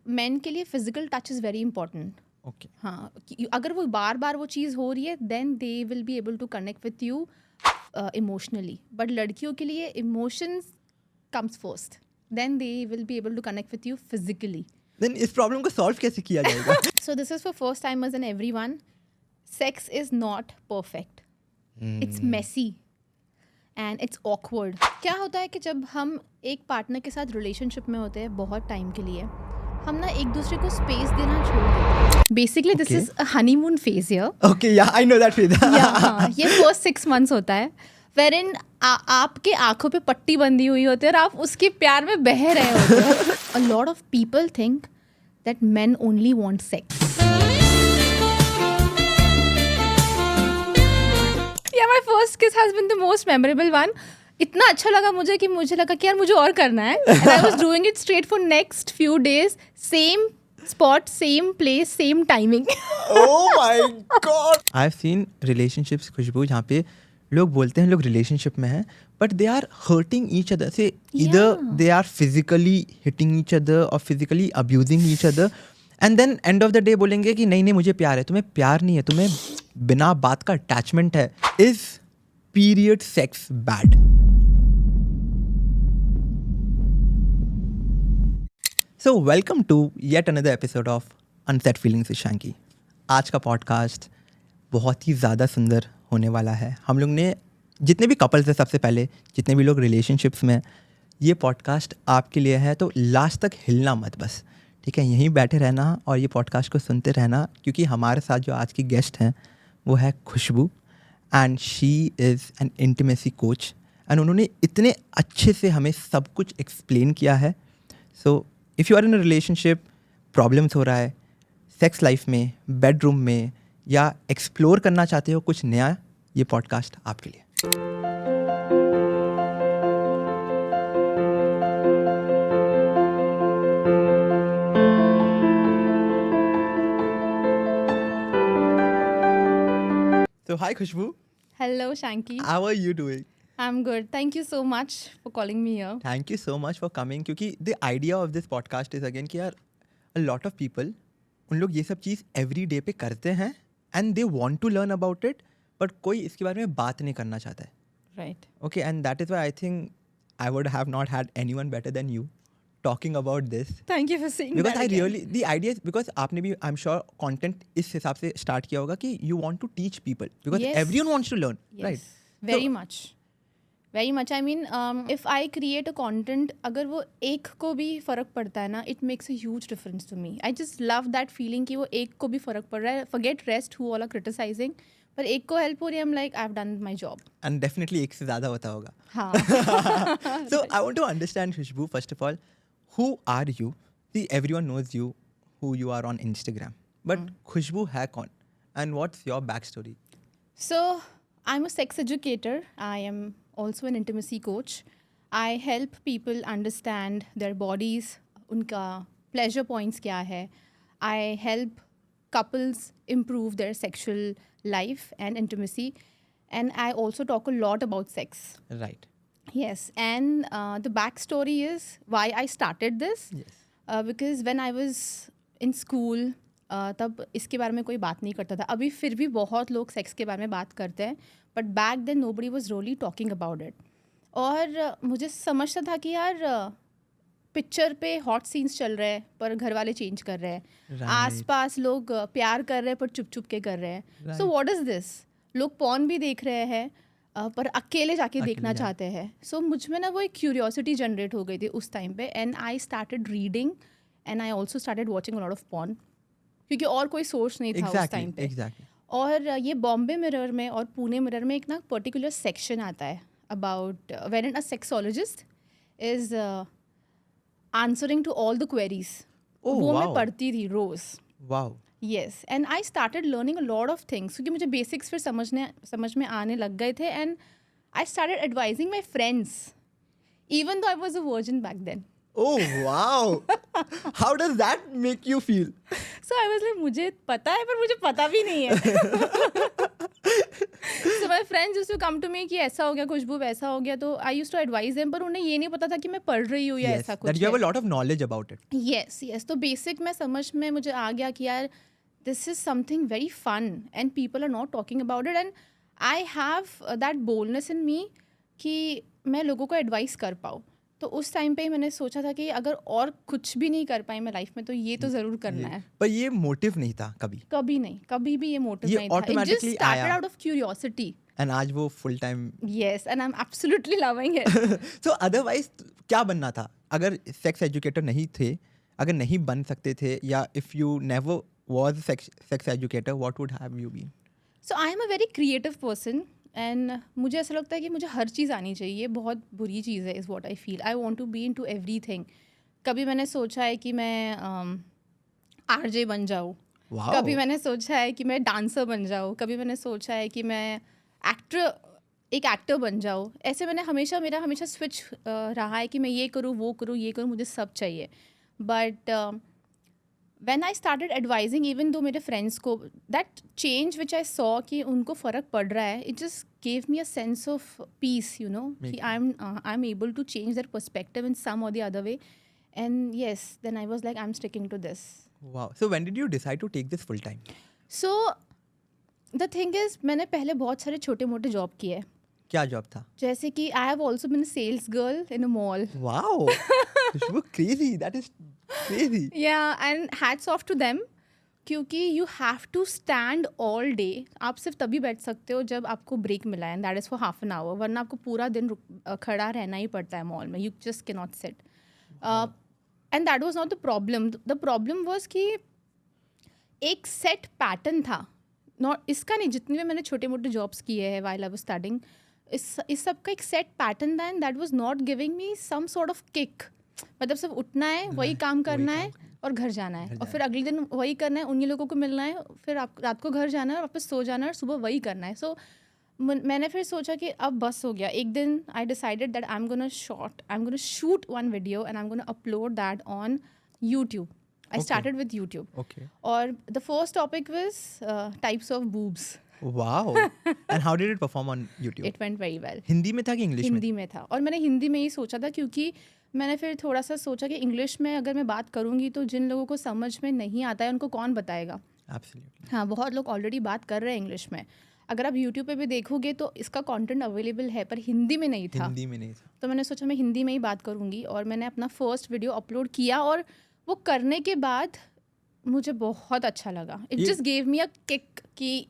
Main के लिए physical touch is very important. Okay. हाँ, अगर वो बार बार वो चीज़ हो रही है then they will be able to connect with you emotionally. But लड़कियों के लिए emotions comes first, then they will be able to connect with you physically. Then इस प्रॉब्लम को सॉल्व कैसे किया जाएगा? So this is for first timers and everyone. Sex is not perfect. It's messy and it's awkward. क्या होता है कि जब हम एक पार्टनर के साथ रिलेशनशिप में होते हैं बहुत टाइम के लिए, हम ना एक दूसरे को स्पेस देना छोड़ देते हैं. Basically this is a honeymoon phase here. Okay, yeah, I know that phase. हाँ, ये फर्स्ट 6 months होता है wherein आपके आंखों पे पट्टी बंधी हुई होती है और आप उसके प्यार में बह रहे होते हैं. A lot of people think that men only want sex. Yeah, my first kiss has been the most memorable one. इतना अच्छा लगा मुझे कि मुझे लगा कि यार मुझे और करना है. And I was doing it straight for next few days. Same spot, same place, same timing. Oh my God! I've seen relationships, खुशबू, जहाँ पे लोग बोलते हैं लोग रिलेशनशिप में हैं but they are hurting each other. से इधर they are physically hitting each other और physically abusing each other and then end of the day बोलेंगे कि नहीं नहीं मुझे प्यार है. तुम्हें प्यार नहीं है, तुम्हें बिना बात का अटैचमेंट है. Is period sex bad? So welcome to yet another episode of unsaid feelings with Shanky. आज का पॉडकास्ट बहुत ही ज़्यादा सुंदर होने वाला है. हम लोग ने जितने भी कपल्स हैं, सबसे पहले जितने भी लोग रिलेशनशिप्स में हैं, ये पॉडकास्ट आपके लिए है. तो लास्ट तक हिलना मत बस, ठीक है? यहीं बैठे रहना और ये पॉडकास्ट को सुनते रहना क्योंकि हमारे साथ जो आज की गेस्ट हैं वो है Khushbu and she is an intimacy coach and उन्होंने इतने अच्छे से हमें सब कुछ एक्सप्लेन किया है. So if you are in a relationship, problems हो रहा है सेक्स लाइफ में, बेडरूम में, या एक्सप्लोर करना चाहते हो कुछ नया, ये पॉडकास्ट आपके लिए. So hi Khushbu. Hello, Shanky. How are you doing? I'm good. Thank you so much for calling me here. Thank you so much for coming. क्योंकि the idea of this podcast is again कि यार a lot of people, उन लोग ये सब चीज़ every day पे करते हैं and they want to learn about it, but कोई इसके बारे में बात नहीं करना चाहता है. Right. Okay, and that is why I think I would have not had anyone better than you talking about this. Thank you for saying Because that. I again. really, the idea is because आपने भी I'm sure content इस हिसाब से start किया होगा कि you want to teach people because Yes. everyone wants to learn, Yes. right? Very So- much. Very much. I mean, if I create a content, अगर वो एक को भी फ़र्क पड़ता है ना, it makes a huge difference to me. I just love that feeling कि वो एक को भी फ़र्क पड़ रहा है. Forget rest who all are criticizing. पर एक को help हो रही है, I'm like, I've done my job. And definitely एक से ज़्यादा होता होगा. हाँ. So I want to understand, Khushbu, first of all, who are you? See, everyone knows you, who you are on Instagram. But Khushbu है कौन? And what's your backstory? So, I'm a sex educator. I am also an intimacy coach. I help people understand their bodies, उनका pleasure points क्या है. I help couples improve their sexual life and intimacy. And I also talk a lot about sex. Right. Yes, and the backstory is why I started this. Yes. Because when I was in school, तब इसके बारे में कोई बात नहीं करता था. अभी फिर भी बहुत लोग सेक्स के बारे में बात करते हैं, but back then nobody was really talking about it. और मुझे समझता था कि यार पिक्चर पे हॉट सीन्स चल रहे हैं पर घर वाले चेंज कर रहे हैं. Right. आसपास लोग प्यार कर रहे हैं पर चुप चुप के कर रहे हैं. So what is this? लोग पॉर्न भी देख रहे हैं पर अकेले जाके देखना चाहते हैं. सो मुझ में ना वो एक क्यूरियोसिटी जनरेट हो गई थी उस टाइम पे and I started reading and I also started watching a lot of porn क्योंकि और कोई सोर्स नहीं था उस टाइम पे. Exactly. और ये बॉम्बे मिरर में और पुणे मिरर में एक ना पर्टिकुलर सेक्शन आता है about when a sexologist is answering to all the queries. Oh, वो मैं wow. पढ़ती थी रोज. Wow. Yes, and I started learning a lot of things क्योंकि मुझे बेसिक्स फिर समझ में आने लग गए थे and I started advising my friends even though I was a virgin back then. Oh, wow. How does that make you feel? So I was like, मुझे पता है पर मुझे पता भी नहीं है. So my friends used to come to me कि ऐसा हो गया खुशबू, वैसा हो गया, तो I used to advise them, पर उन्हें ये नहीं पता था कि मैं पढ़ रही हूँ या Yes, ऐसा that कुछ you have a है. lot of knowledge about it. Yes, yes. तो बेसिक मैं समझ में मुझे आ गया कि यार this is something very fun and people are not talking about it, and I have that boldness in me कि मैं लोगों को एडवाइस कर पाऊँ. तो उस टाइम पे ही मैंने सोचा था कि अगर और कुछ भी नहीं कर पाई मैं लाइफ में तो ये तो ज़रूर करना है. पर ये मोटिव नहीं था कभी, कभी नहीं, कभी भी ये मोटिव ये नहीं था. It just automatically started आया. out of curiosity. एंड आज वो full time. Yes, and I'm absolutely loving it. So otherwise क्या बनना था अगर सेक्स एजुकेटर नहीं थे, अगर नहीं बन सकते थे, या if you never was sex educator what would have you been? So I am a very creative person and मुझे ऐसा लगता है कि मुझे हर चीज़ आनी चाहिए. ये बहुत बुरी चीज़ है, is what I feel. I want to be into everything. कभी मैंने सोचा है कि मैं आरजे बन जाऊँ. वाओ. कभी मैंने सोचा है कि मैं डांसर बन जाऊँ. कभी मैंने सोचा है कि मैं एक एक्टर बन जाऊँ. ऐसे मेरा हमेशा स्विच रहा है कि मैं ये करूँ, वो करूँ, ये करूँ, मुझे सब चाहिए. But when I started advising, even though मेरे friends को, that change which I saw कि उनको फ़र्क पड़ रहा है, it just gave me a sense of peace, you know, कि I'm able to change their perspective in some or the other way. And yes, then I was like, I'm sticking to this. Wow. So when did you decide to take this full time? So the thing is, मैंने पहले बहुत सारे छोटे मोटे job किए. क्या job था? जैसे कि I have also been a sales girl in a mall. Wow. Crazy. That is crazy. Yeah, and hats off to them. क्योंकि you have to stand all day. आप सिर्फ तभी बैठ सकते हो जब आपको ब्रेक मिला है, and that is for half an hour. वरना आपको पूरा दिन खड़ा रहना ही पड़ता है मॉल में. You just can not sit. And that was not the problem. The problem was कि एक सेट पैटर्न था. नॉट इसका नहीं, जितनी भी मैंने छोटे मोटे जॉब्स किए हैं व्हाइल आई वाज स्टडिंग, इस सब का एक सेट पैटर्न था, and that was not giving me some sort of kick. मतलब सिर्फ उठना है, वही काम करना है और घर जाना है, और फिर अगले दिन वही करना है, उन्हीं लोगों को मिलना है, फिर आप रात को घर जाना है और वापस सो जाना है और सुबह वही करना है. सो मैंने फिर सोचा कि अब बस हो गया. एक दिन I decided that I am gonna shoot one video and I am gonna upload that on YouTube. I started with YouTube. Okay. और the first topic was types of boobs. Wow. And how did it perform on YouTube? It went very well. Hindi में था कि English में? हिंदी में था, और मैंने हिंदी में ही सोचा था क्योंकि मैंने फिर थोड़ा सा सोचा कि इंग्लिश में अगर मैं बात करूँगी तो जिन लोगों को समझ में नहीं आता है उनको कौन बताएगा. Absolutely. हाँ, बहुत लोग ऑलरेडी बात कर रहे हैं इंग्लिश में. अगर आप यूट्यूब पे भी देखोगे तो इसका कंटेंट अवेलेबल है, पर हिंदी में नहीं था. हिंदी में नहीं था. तो मैंने सोचा मैं हिंदी में ही बात करूँगी, और मैंने अपना फर्स्ट वीडियो अपलोड किया, और वो करने के बाद मुझे बहुत अच्छा लगा. It just gave me a kick कि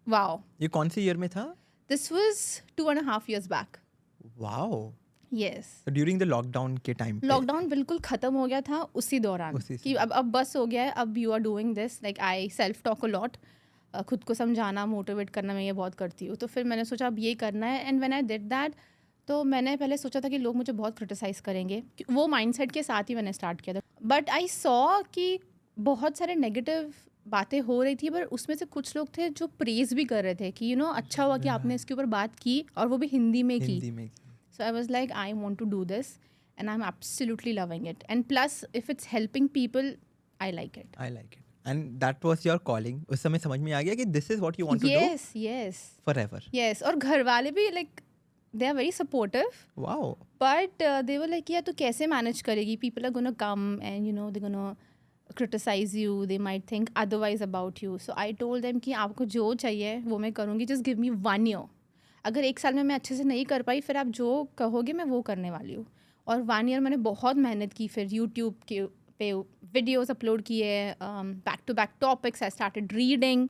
वाओ. ये कौन से ईयर में था? This was 2.5 years back. Wow. Yes. During the lockdown के टाइम पे? लॉकडाउन बिल्कुल ख़त्म हो गया था उसी दौरान कि अब बस हो गया है, अब you are doing this. Like I self talk a lot. खुद को समझाना, मोटिवेट करना मैं ये बहुत करती हूँ. तो फिर मैंने सोचा अब ये करना है, and when I did that, तो मैंने पहले सोचा था कि लोग मुझे बहुत क्रिटिसाइज़ करेंगे. वो माइंडसेट के साथ ही मैंने स्टार्ट किया था. बट आई सॉ कि बहुत सारे नेगेटिव बातें हो रही थी, पर उसमें से कुछ लोग थे जो प्रेज भी कर रहे थे कि अच्छा हुआ कि आपने इसके ऊपर बात की, और वो भी हिंदी में की. So I was like, I want to do this, and I'm absolutely loving it. And plus, if it's helping people, I like it. I like it. And that was your calling. उस समय समझ में आ गया कि this is what you want to do? Yes, yes. Forever. Yes. और घर वाले भी like, they are very supportive. Wow. But they were like, yeah, तू कैसे manage करेगी? People are gonna come and they're gonna criticize you. They might think otherwise about you. So I told them कि आपको जो चाहिए वो मैं करूँगी. Just give me 1 year. अगर 1 साल में मैं अच्छे से नहीं कर पाई, फिर आप जो कहोगे मैं वो करने वाली हूँ. और 1 year मैंने बहुत मेहनत की. फिर यूट्यूब के पे वीडियोस अपलोड किए, back to back topics. I started reading,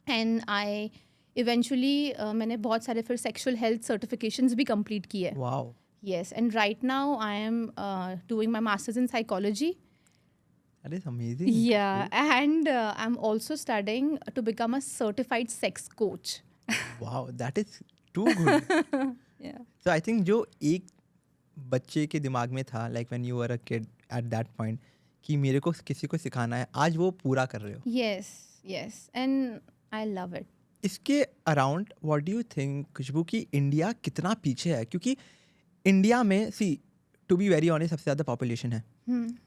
and I eventually मैंने बहुत सारे फिर सेक्सुअल हेल्थ सर्टिफिकेशंस भी कंप्लीट किए. Wow. Yes, and right now I am doing my masters in psychology. That is amazing. Yeah, and I'm also studying to become a certified sex coach. Wow, that is too good. Yeah. So I think जो एक बच्चे के दिमाग में था, like when you were a kid at that point, कि मेरे को किसी को सिखाना है, आज वो पूरा कर रहे हो. Yes, yes, and I love it. इसके around what do you think Khushbu कि इंडिया कितना पीछे है? क्योंकि इंडिया में टू बी वेरी ऑनेस्ट सबसे ज़्यादा पॉपुलेशन है,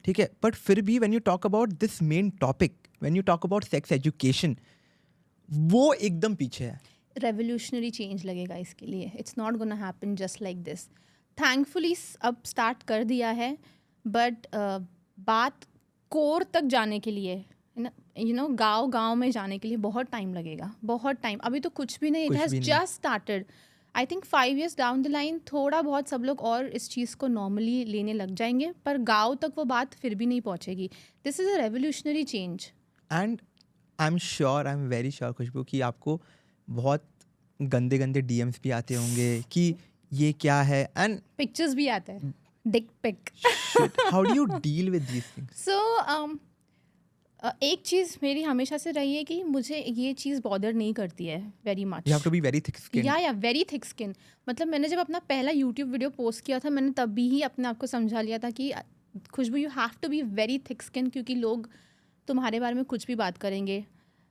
ठीक है, बट फिर भी when you talk about this main topic, when you talk about sex education, वो एकदम पीछे है. रेवोल्यूशनरी चेंज लगेगा इसके लिए. It's not gonna happen just like this. Thankfully अब स्टार्ट कर दिया है, बट बात कोर तक जाने के लिए, गांव गांव में जाने के लिए बहुत टाइम लगेगा, बहुत टाइम. अभी तो कुछ भी नहीं, इट कुछ हैज़ भी नहीं. Just started. I think 5 years down the line थोड़ा बहुत सब लोग और इस चीज़ को नॉर्मली लेने लग जाएंगे, पर गांव तक वो बात फिर भी नहीं पहुंचेगी. This is a revolutionary change. And I am sure, I am very sure Khushbu, कि आपको बहुत गंदे गंदे डीएम्स भी आते होंगे कि ये क्या है, एंड पिक्चर्स भी आते हैं, dick pic. How do you deal with these things? So एक चीज़ मेरी हमेशा से रही है कि मुझे ये चीज़ बॉदर नहीं करती है very much. You have to be very thick skin. Yeah very thick skin. मतलब मैंने जब अपना पहला यूट्यूब वीडियो पोस्ट किया था, मैंने तब भी ही अपने आप को समझा लिया था कि Khushbu you have to be very thick skin, क्योंकि लोग तुम्हारे बारे में कुछ भी बात करेंगे.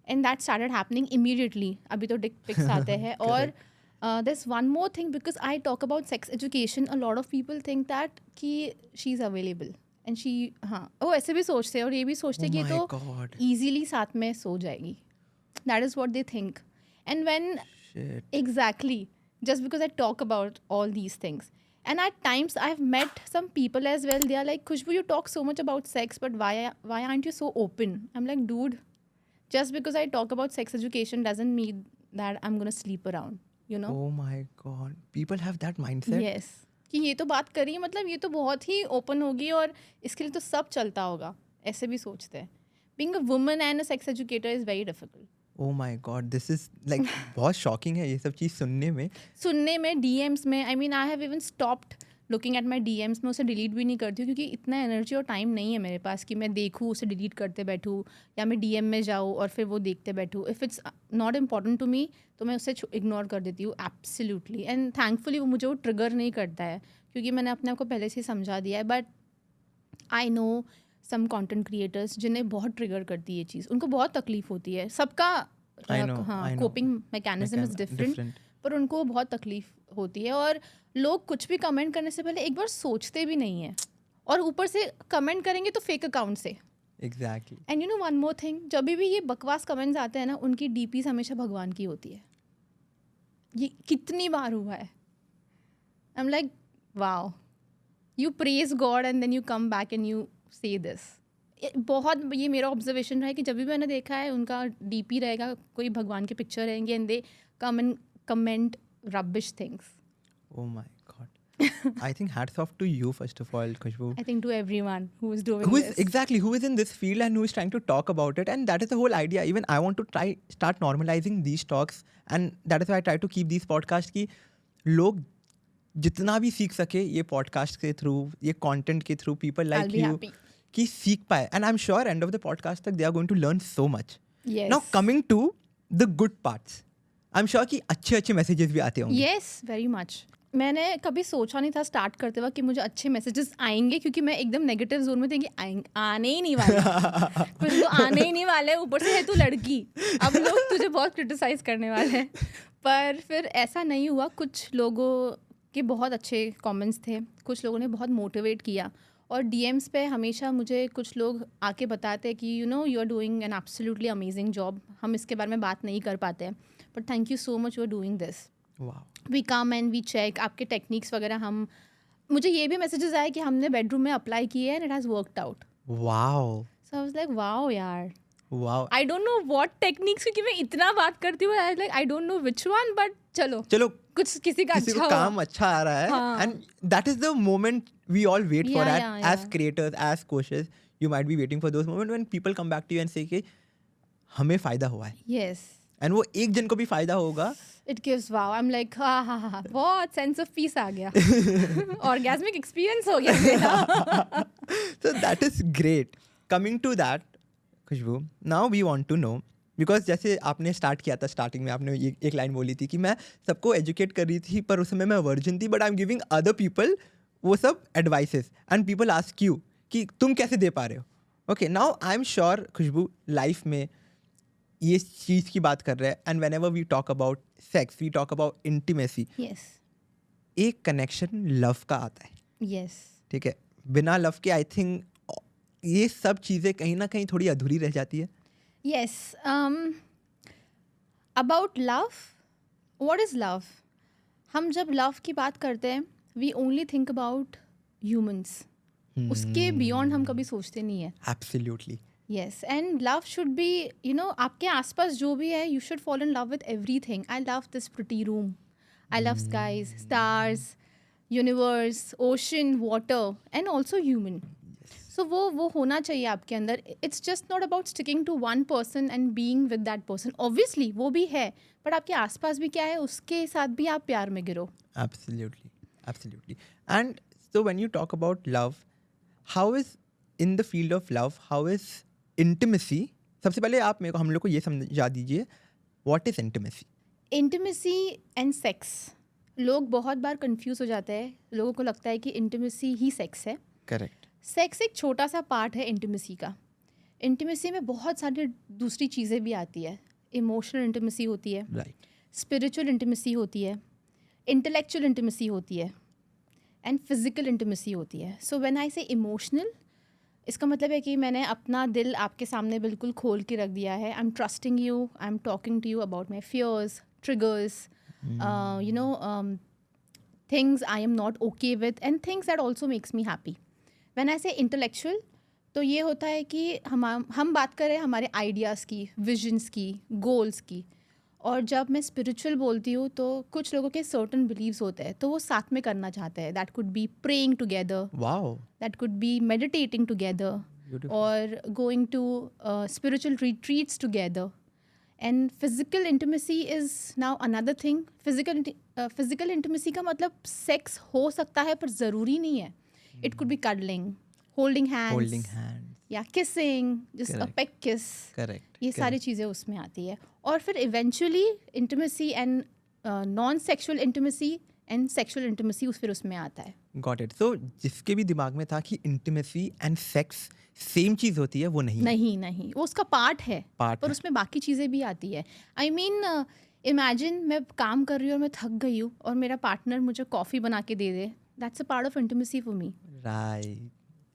And that started happening immediately. अभी तो डिक पिक्स आते हैं. और this one more thing, because I talk about sex education, a lot of people think that कि she is available and she, हाँ वो ऐसे भी सोचते हैं और ये भी सोचते हैं कि ये तो ईजीली साथ में सो जाएगी. That is what they think. And when exactly, just because I talk about all these things, and at times I've met some people as well, they are like, Khushbu, you talk so much about sex, but why aren't you so open? I'm like, dude, just because I talk about sex education doesn't mean that I'm gonna sleep around, you know. Oh my god, people have that mindset. Yes, कि ये तो बात करी, मतलब ये तो बहुत ही open होगी और इसके लिए तो सब चलता होगा, ऐसे भी सोचते हैं. Being a woman and a sex educator is very difficult. Oh my god, this is like बहुत शॉकिंग है ये सब चीज़ सुनने में. DMs में, I mean I have even stopped looking at my DMs. मैं उसे डिलीट भी नहीं करती हूँ, क्योंकि इतना एनर्जी और टाइम नहीं है मेरे पास कि मैं देखूँ, उसे डिलीट करते बैठूँ, या मैं DM में जाऊँ और फिर वो देखते बैठूँ. If it's not important to me तो मैं उसे इग्नोर कर देती हूँ एब्सोल्युटली. एंड थैंकफुली वो मुझे वो ट्रिगर नहीं करता है, क्योंकि मैंने अपने आप को पहले से ही समझा दिया है. But I know some content creators जिन्हें बहुत ट्रिगर करती है ये चीज़, उनको बहुत तकलीफ होती है. सबका हाँ कोपिंग मैकेनिज्म इज़ डिफरेंट, पर उनको बहुत तकलीफ होती है. और लोग कुछ भी कमेंट करने से पहले एक बार सोचते भी नहीं है, और ऊपर से कमेंट करेंगे तो फेक अकाउंट से. Exactly. And you no one more thing, जब भी ये बकवास कमेंट्स आते हैं ना, उनकी DPs हमेशा भगवान की होती है. ये कितनी बार हुआ है. I am like, wow, you praise God and then you come back and you say this. बहुत ये मेरा ऑब्जर्वेशन रहा है कि जब भी मैंने देखा है उनका DP रहेगा, कोई भगवान की पिक्चर रहेंगे, and they come and comment rubbish things. Oh my god. I think hats off to you first of all, Khushbu. I think to everyone who is doing Who this. is exactly who is in this field and who is trying to talk about it, and that is the whole idea. Even I want to start normalizing these talks, and that is why I try to keep these podcasts कि लोग जितना भी सीख सके ये podcast के through, ये content के through, people I'll like be you happy. कि सीख पाए. And I am sure end of the podcast तक they are going to learn so much. Yes. Now coming to the good parts, I am sure कि अच्छे अच्छे messages भी आते होंगे. Yes, very much. मैंने कभी सोचा नहीं था स्टार्ट करते वक्त कि मुझे अच्छे मैसेजेस आएंगे, क्योंकि मैं एकदम नेगेटिव जोन में थी कि आने ही नहीं वाले. कुछ तो आने ही नहीं वाले, ऊपर से है तू लड़की, अब लोग तुझे बहुत क्रिटिसाइज करने वाले हैं. पर फिर ऐसा नहीं हुआ. कुछ लोगों के बहुत अच्छे कमेंट्स थे, कुछ लोगों ने बहुत मोटिवेट किया, और DMs पे हमेशा मुझे कुछ लोग आके बताते हैं कि you are doing an absolutely amazing job. हम इसके बारे में बात नहीं कर पाते हैं, but thank you so much, you are doing this. Wow. We come and we check आपके टेक्निक्स वगैरह. मुझे ये भी मैसेजेस आए कि हमने बेडरूम में अप्लाई किए and it has worked out. Wow. So I was like, wow यार, wow. I don't know what techniques, क्योंकि मैं इतना बात करती हूँ, like I don't know which one, but चलो कुछ किसी का किसी अच्छा को हुआ. काम अच्छा आ रहा है. हाँ. And that is the moment we all wait for. Yeah. As creators, as coaches, you might be waiting for those moment when people come back to you and say कि हमें फायदा हुआ है. यस, एंड वो एक जन को भी फायदा होगा. It gives wow. I am like, हाँ, बहुत सेंस ऑफ पीस आ गया. ऑर्गेस्मिक एक्सपीरियंस हो गया मेरा. So that is great. Coming to that, Khushboo, now we want to know, because जैसे आपने स्टार्ट किया था, स्टार्टिंग में आपने एक लाइन बोली थी कि मैं सबको एजुकेट कर रही थी, पर उस समय मैं वर्जिन थी, but I am giving other people वो सब advices, and people ask you कि तुम कैसे दे पा रहे हो. Okay, now I am sure Khushbu life में ये चीज़ की बात कर रहे हैं, and whenever we talk about sex, we talk about intimacy, yes, एक कनेक्शन लव का आता है. यस, ठीक है, बिना लव के आई थिंक ये सब चीज़ें कहीं ना कहीं थोड़ी अधूरी रह जाती है. Yes. About love, what is love? हम जब love की बात करते हैं, we only think about humans. उसके beyond हम कभी सोचते नहीं है. Absolutely. Yes, and love should be, आपके आसपास जो भी है, you should fall in love with everything. I love this pretty room. I love skies, stars, universe, ocean, water, and also human. So वो होना चाहिए आपके अंदर. It's just not about sticking to one person and being with that person. Obviously वो भी है, but आपके आसपास भी क्या है, उसके साथ भी आप प्यार में गिरो. Absolutely, absolutely. And so when you talk about love, how is in the field of love, how is intimacy? सबसे पहले आप मेरे को हम लोग को ये समझा दीजिए, what is intimacy? Intimacy and sex. लोग बहुत बार कंफ्यूज हो जाते हैं. लोगों को लगता है कि इंटीमेसी ही सेक्स है. Correct. सेक्स एक छोटा सा पार्ट है इंटीमेसी का. इंटीमेसी में बहुत सारी दूसरी चीज़ें भी आती है. इमोशनल इंटीमेसी होती है, Right. स्पिरिचुअल इंटीमेसी होती है, इंटेलेक्चुअल इंटीमेसी होती है, एंड फिजिकल इंटीमेसी होती है. सो व्हेन आई से इमोशनल, इसका मतलब है कि मैंने अपना दिल आपके सामने बिल्कुल खोल के रख दिया है. I am trusting you, I am talking to you about my fears, triggers, things I am not okay with, and things that also makes me happy. When I say intellectual, तो ये होता है कि हम बात करें हमारे आइडियाज़ की, विजन्स की, गोल्स की. और जब मैं स्पिरिचुअल बोलती हूँ तो कुछ लोगों के सर्टन बिलीव्स होते हैं, तो वो साथ में करना चाहते हैं. That could be praying together, Wow. that could be meditating together, Beautiful. or going to spiritual retreats together. And physical intimacy is now another thing. Physical intimacy का मतलब सेक्स हो सकता है पर ज़रूरी नहीं है. It could be cuddling, holding hands, Holding hands. या kissing, just a Correct. peck kiss. Correct. ये सारी चीज़ें उसमें आती है. और फिर eventually intimacy and non-sexual intimacy and sexual intimacy फिर उसमें आता है. Got it. So जिसके भी दिमाग में था कि intimacy and sex सेम चीज़ होती है, वो नहीं है. नहीं, वो उसका पार्ट है. Part पर है. उसमें बाकी चीज़ें भी आती है. आई मीन इमेजिन मैं काम कर रही हूँ और मैं थक गई हूँ और मेरा पार्टनर मुझे कॉफ़ी बना के दे दे. That's a part of intimacy for me. Right.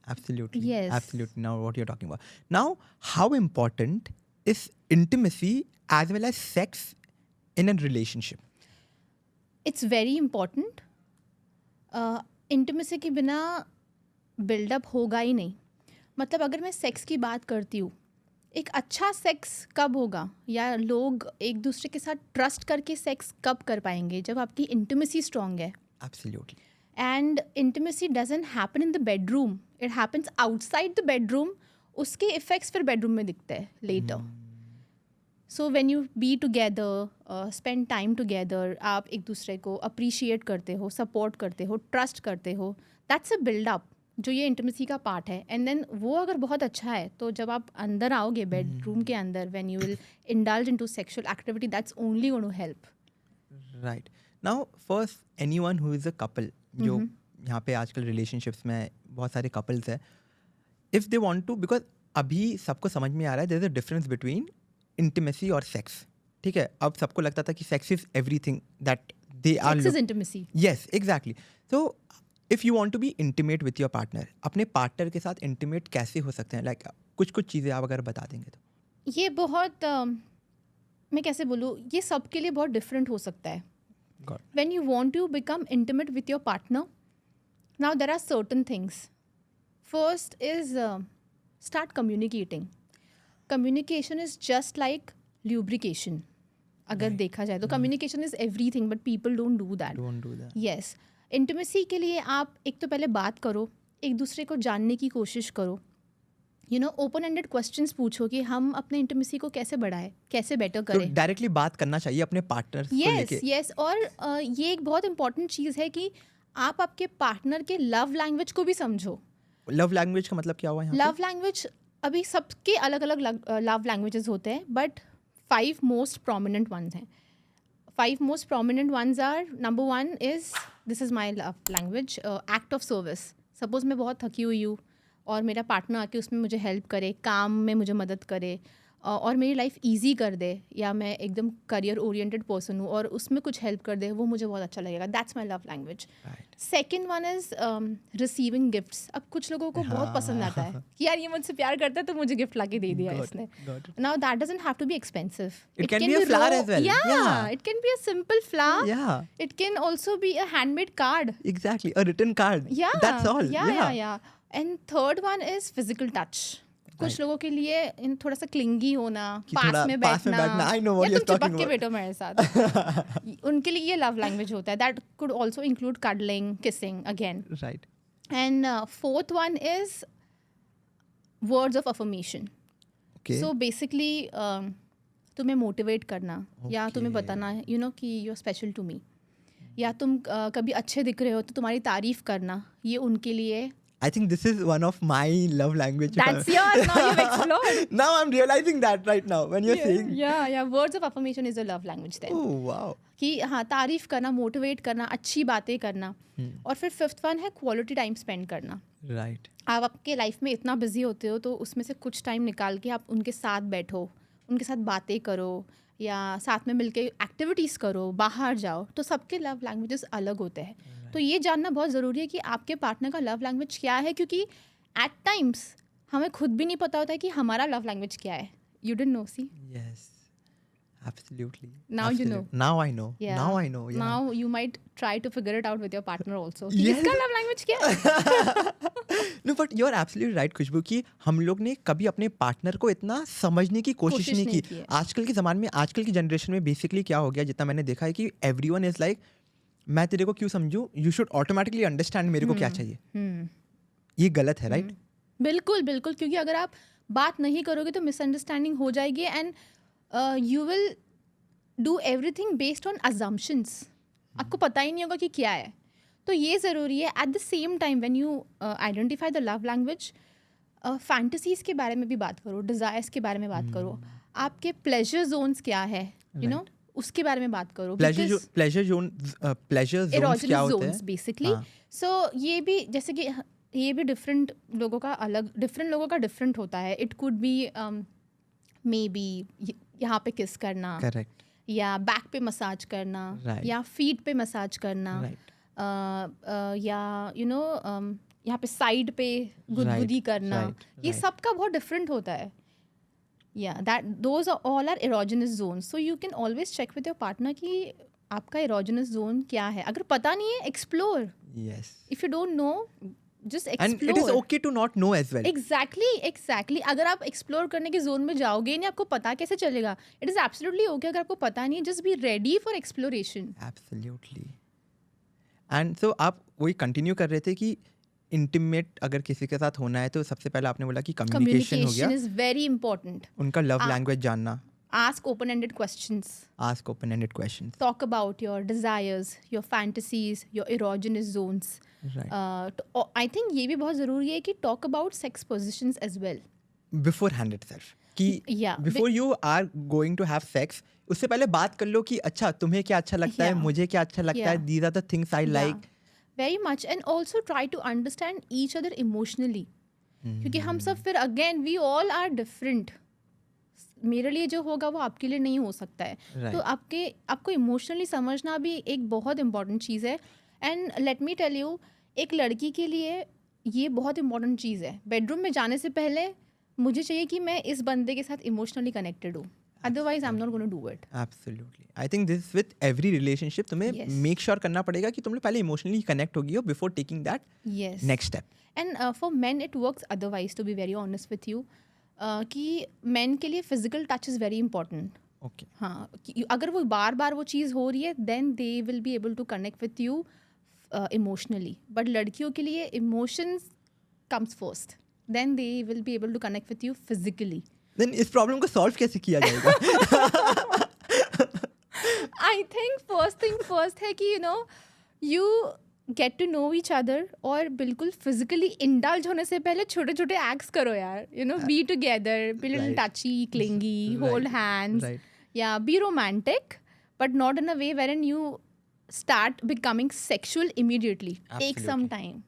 Absolutely. Yes. Absolutely. Now what you're talking about. Now, how important is intimacy as well as sex in a relationship? It's very important. Intimacy के बिना buildup होगा ही नहीं. मतलब अगर मैं sex की बात करती हूँ, एक अच्छा सेक्स कब होगा, या लोग एक दूसरे के साथ ट्रस्ट करके सेक्स कब कर पाएंगे, जब आपकी इंटीमेसी स्ट्रांग है. Absolutely. And intimacy doesn't happen in the bedroom, it happens outside the bedroom. उसके इफ़ेक्ट्स फिर बेडरूम में दिखते हैं later. So when you be together, spend time together, आप एक दूसरे को अप्रिशिएट करते हो, सपोर्ट करते हो, ट्रस्ट करते हो, दैट्स अ बिल्डअप जो ये इंटीमेसी का पार्ट है. एंड देन वो अगर बहुत अच्छा है तो जब आप अंदर आओगे बेडरूम के अंदर, when you will indulge into sexual activity, that's only going to help. Right. Now, first, anyone who is a couple, जो यहाँ पे आजकल relationships में बहुत सारे couples हैं, if they want to, because अभी सबको समझ में आ रहा है there is a difference between intimacy और sex. ठीक है, अब सबको लगता था कि sex is everything that they are. Sex is intimacy. Yes, exactly. So, if you want to be intimate with your partner, अपने partner के साथ intimate कैसे हो सकते हैं? Like कुछ चीज़ें आप अगर बता देंगे तो. ये बहुत मैं कैसे बोलूँ, ये सबके लिए बहुत डिफरेंट हो सकता है. Got it. When you want to become intimate with your partner, now there are certain things. First is start communicating. Communication is just like lubrication. अगर देखा जाए तो communication is everything, but people don't do that. Don't do that. Yes. Intimacy के लिए आप एक तो पहले बात करो, एक दूसरे को जानने की कोशिश करो. ओपन एंडेड क्वेश्चंस पूछो कि हम अपने इंटीमेसी को कैसे बढ़ाएं, कैसे बेटर तो करें. डायरेक्टली बात करना चाहिए अपने पार्टनर को लेके. यस. और ये एक बहुत इंपॉर्टेंट चीज़ है कि आप आपके पार्टनर के लव लैंग्वेज को भी समझो. लव लैंग्वेज का मतलब क्या हुआ यहाँ लव लैंग्वेज अभी सबके अलग अलग लव लैंग्वेजेस होते हैं, बट 5 मोस्ट प्रोमिनेंट वंस हैं. 5 most prominent ones are, number 1 is, this is my love language, act of service. Suppose मैं बहुत थकी हुई हूँ और मेरा पार्टनर आके उसमें मुझे हेल्प करे, काम में मुझे मदद करे, और मेरी लाइफ इजी कर दे, या मैं एकदम करियर ओरिएंटेड पर्सन हूँ और उसमें कुछ हेल्प कर दे, वो मुझे बहुत अच्छा लगेगा. That's my love language. Right. Second one is receiving gifts. अब कुछ लोगों को बहुत पसंद आता है कि यार ये मुझसे प्यार करता है तो मुझे गिफ्ट ला के दे दिया इसने. Now that doesn't have to be expensive. It can be a flower as well. Yeah, it can be a simple flower. Yeah. It can also be a handmade card. Exactly. A written card. Yeah. That's all. Yeah. And third one is physical touch. कुछ लोगों के लिए थोड़ा सा clingy होना, पास में बैठना, I know what या you're तुम talking चिपक के about. बैठो मेरे साथ. उनके लिए ये लव लैंग्वेज होता है. That could also include cuddling, kissing again. Right. And fourth one is words of affirmation. Okay. So basically तुम्हें मोटिवेट करना, या तुम्हें बताना यू नो कि you are special to me, या तुम कभी अच्छे दिख रहे हो तो तुम्हारी तारीफ करना, ये उनके लिए. I think this is one of my love language. That's yours. Now you've explored. Now I'm realizing that right now when you're saying. Yeah. Words of affirmation is a love language then. Oh wow. कि हाँ, तारीफ करना, motivate करना, अच्छी बातें करना. और फिर फिफ्थ वन है क्वालिटी टाइम स्पेंड करना. Right. आप आपके लाइफ में इतना बिजी होते हो तो उसमें से कुछ टाइम निकाल के आप उनके साथ बैठो, उनके साथ बातें करो, या साथ में मिलके एक्टिविटीज़ करो, बाहर जाओ. तो सबके लव लैंग्वेजेस अलग होते हैं. तो ये जानना बहुत ज़रूरी है कि आपके पार्टनर का लव लैंग्वेज क्या है, क्योंकि एट टाइम्स हमें खुद भी नहीं पता होता है कि हमारा लव लैंग्वेज क्या है. You didn't know. See. Yes. Absolutely. Now you know. Now I know. Yeah. Now I know. Yeah. Now you might try to figure it out with your partner also. Yes. इसका love language क्या है? No, but you're absolutely right, खुशबू, कि हम लोग ने कभी अपने partner को इतना समझने की कोशिश नहीं की. आजकल के ज़माने में, आजकल की जनरेशन में बेसिकली क्या हो गया, जितना मैंने देखा है कि एवरीवन इज़ लाइक, मैं तेरे को क्यों समझूं, यू शुड ऑटोमेटिकली अंडरस्टैंड मेरे को क्या चाहिए. ये गलत है. राइट. बिल्कुल बिल्कुल. क्योंकि अगर आप बात नहीं करोगे तो मिसअंडरस्टैंडिंग हो जाएगी, and you will do everything based on assumptions. आपको पता ही नहीं होगा कि क्या है. तो ये ज़रूरी है. At the same time when you identify the love language, fantasies के बारे में भी बात करो, डिज़ायर्स के बारे में बात करो, आपके प्लेजर जोन्स क्या है, यू नो, उसके बारे में बात करो. प्लेजर जोन्स क्या होते हैं बेसिकली. सो ये भी जैसे कि ये भी डिफरेंट लोगों का डिफरेंट होता है. It could be may be यहाँ पे किस करना, करेक्ट, या बैक पे मसाज करना, या फीट पे मसाज करना, या यू नो यहाँ पे साइड पे गुदगुदी करना. ये सबका बहुत डिफरेंट होता है. Yeah, those are all our erogenous zones. So you can always check with your partner कि आपका erogenous zone क्या है. अगर पता नहीं है, explore. Yes. If you don't know, just explore. And it is okay to not know as well. Exactly. अगर आप explore करने के zone में जाओगे नहीं, आपको पता कैसे चलेगा. It is absolutely okay अगर आपको पता नहीं है. Just be ready for exploration. Absolutely. And so आप वही continue कर रहे थे कि इंटीमेट अगर किसी के साथ होना है तो सबसे पहले आपने बोला कि कम्युनिकेशन हो गया. Is very important. उनका लव लैंग्वेज जानना. Ask open ended questions. Talk about your desires, your fantasies, your erogenous zones. I think ये भी बहुत ज़रूरी है कि talk about sex positions as well beforehand itself. कि before you are going to have sex, उससे पहले बात कर लो कि अच्छा तुम्हें क्या अच्छा लगता है, मुझे क्या अच्छा लगता है, these are the things I like. Very much. And also try to understand each other emotionally. क्योंकि हम सब फिर again we all are different. मेरे लिए जो होगा वो आपके लिए नहीं हो सकता है. तो आपको इमोशनली समझना भी एक बहुत इम्पॉर्टेंट चीज़ है. And let me tell you, एक लड़की के लिए ये बहुत इम्पॉर्टेंट चीज़ है. बेडरूम में जाने से पहले मुझे चाहिए कि मैं इस बंदे के साथ इमोशनली कनेक्टेड हूँ. Otherwise, I'm not going to do it. Absolutely. I think this is with every relationship. तुम्हें make sure करना पड़ेगा कि तुम लोग पहले emotionally connect होगी हो before taking that next step. And for men, it works otherwise. To be very honest with you, कि men के लिए physical touch is very important. Okay. हाँ, अगर वो बार वो चीज़ हो रही है, then they will be able to connect with you emotionally. But लड़कियों के लिए emotions comes first. Then they will be able to connect with you physically. Then इस प्रॉब्लम को सॉल्व कैसे किया जाएगा? I think first है कि you get to know each other, और बिल्कुल physically indulge होने से पहले छोटे छोटे acts करो यार. Be together, be a little touchy, clingy, hold hands. Yeah, be romantic, but not in a way wherein you start becoming sexual immediately. Take some time.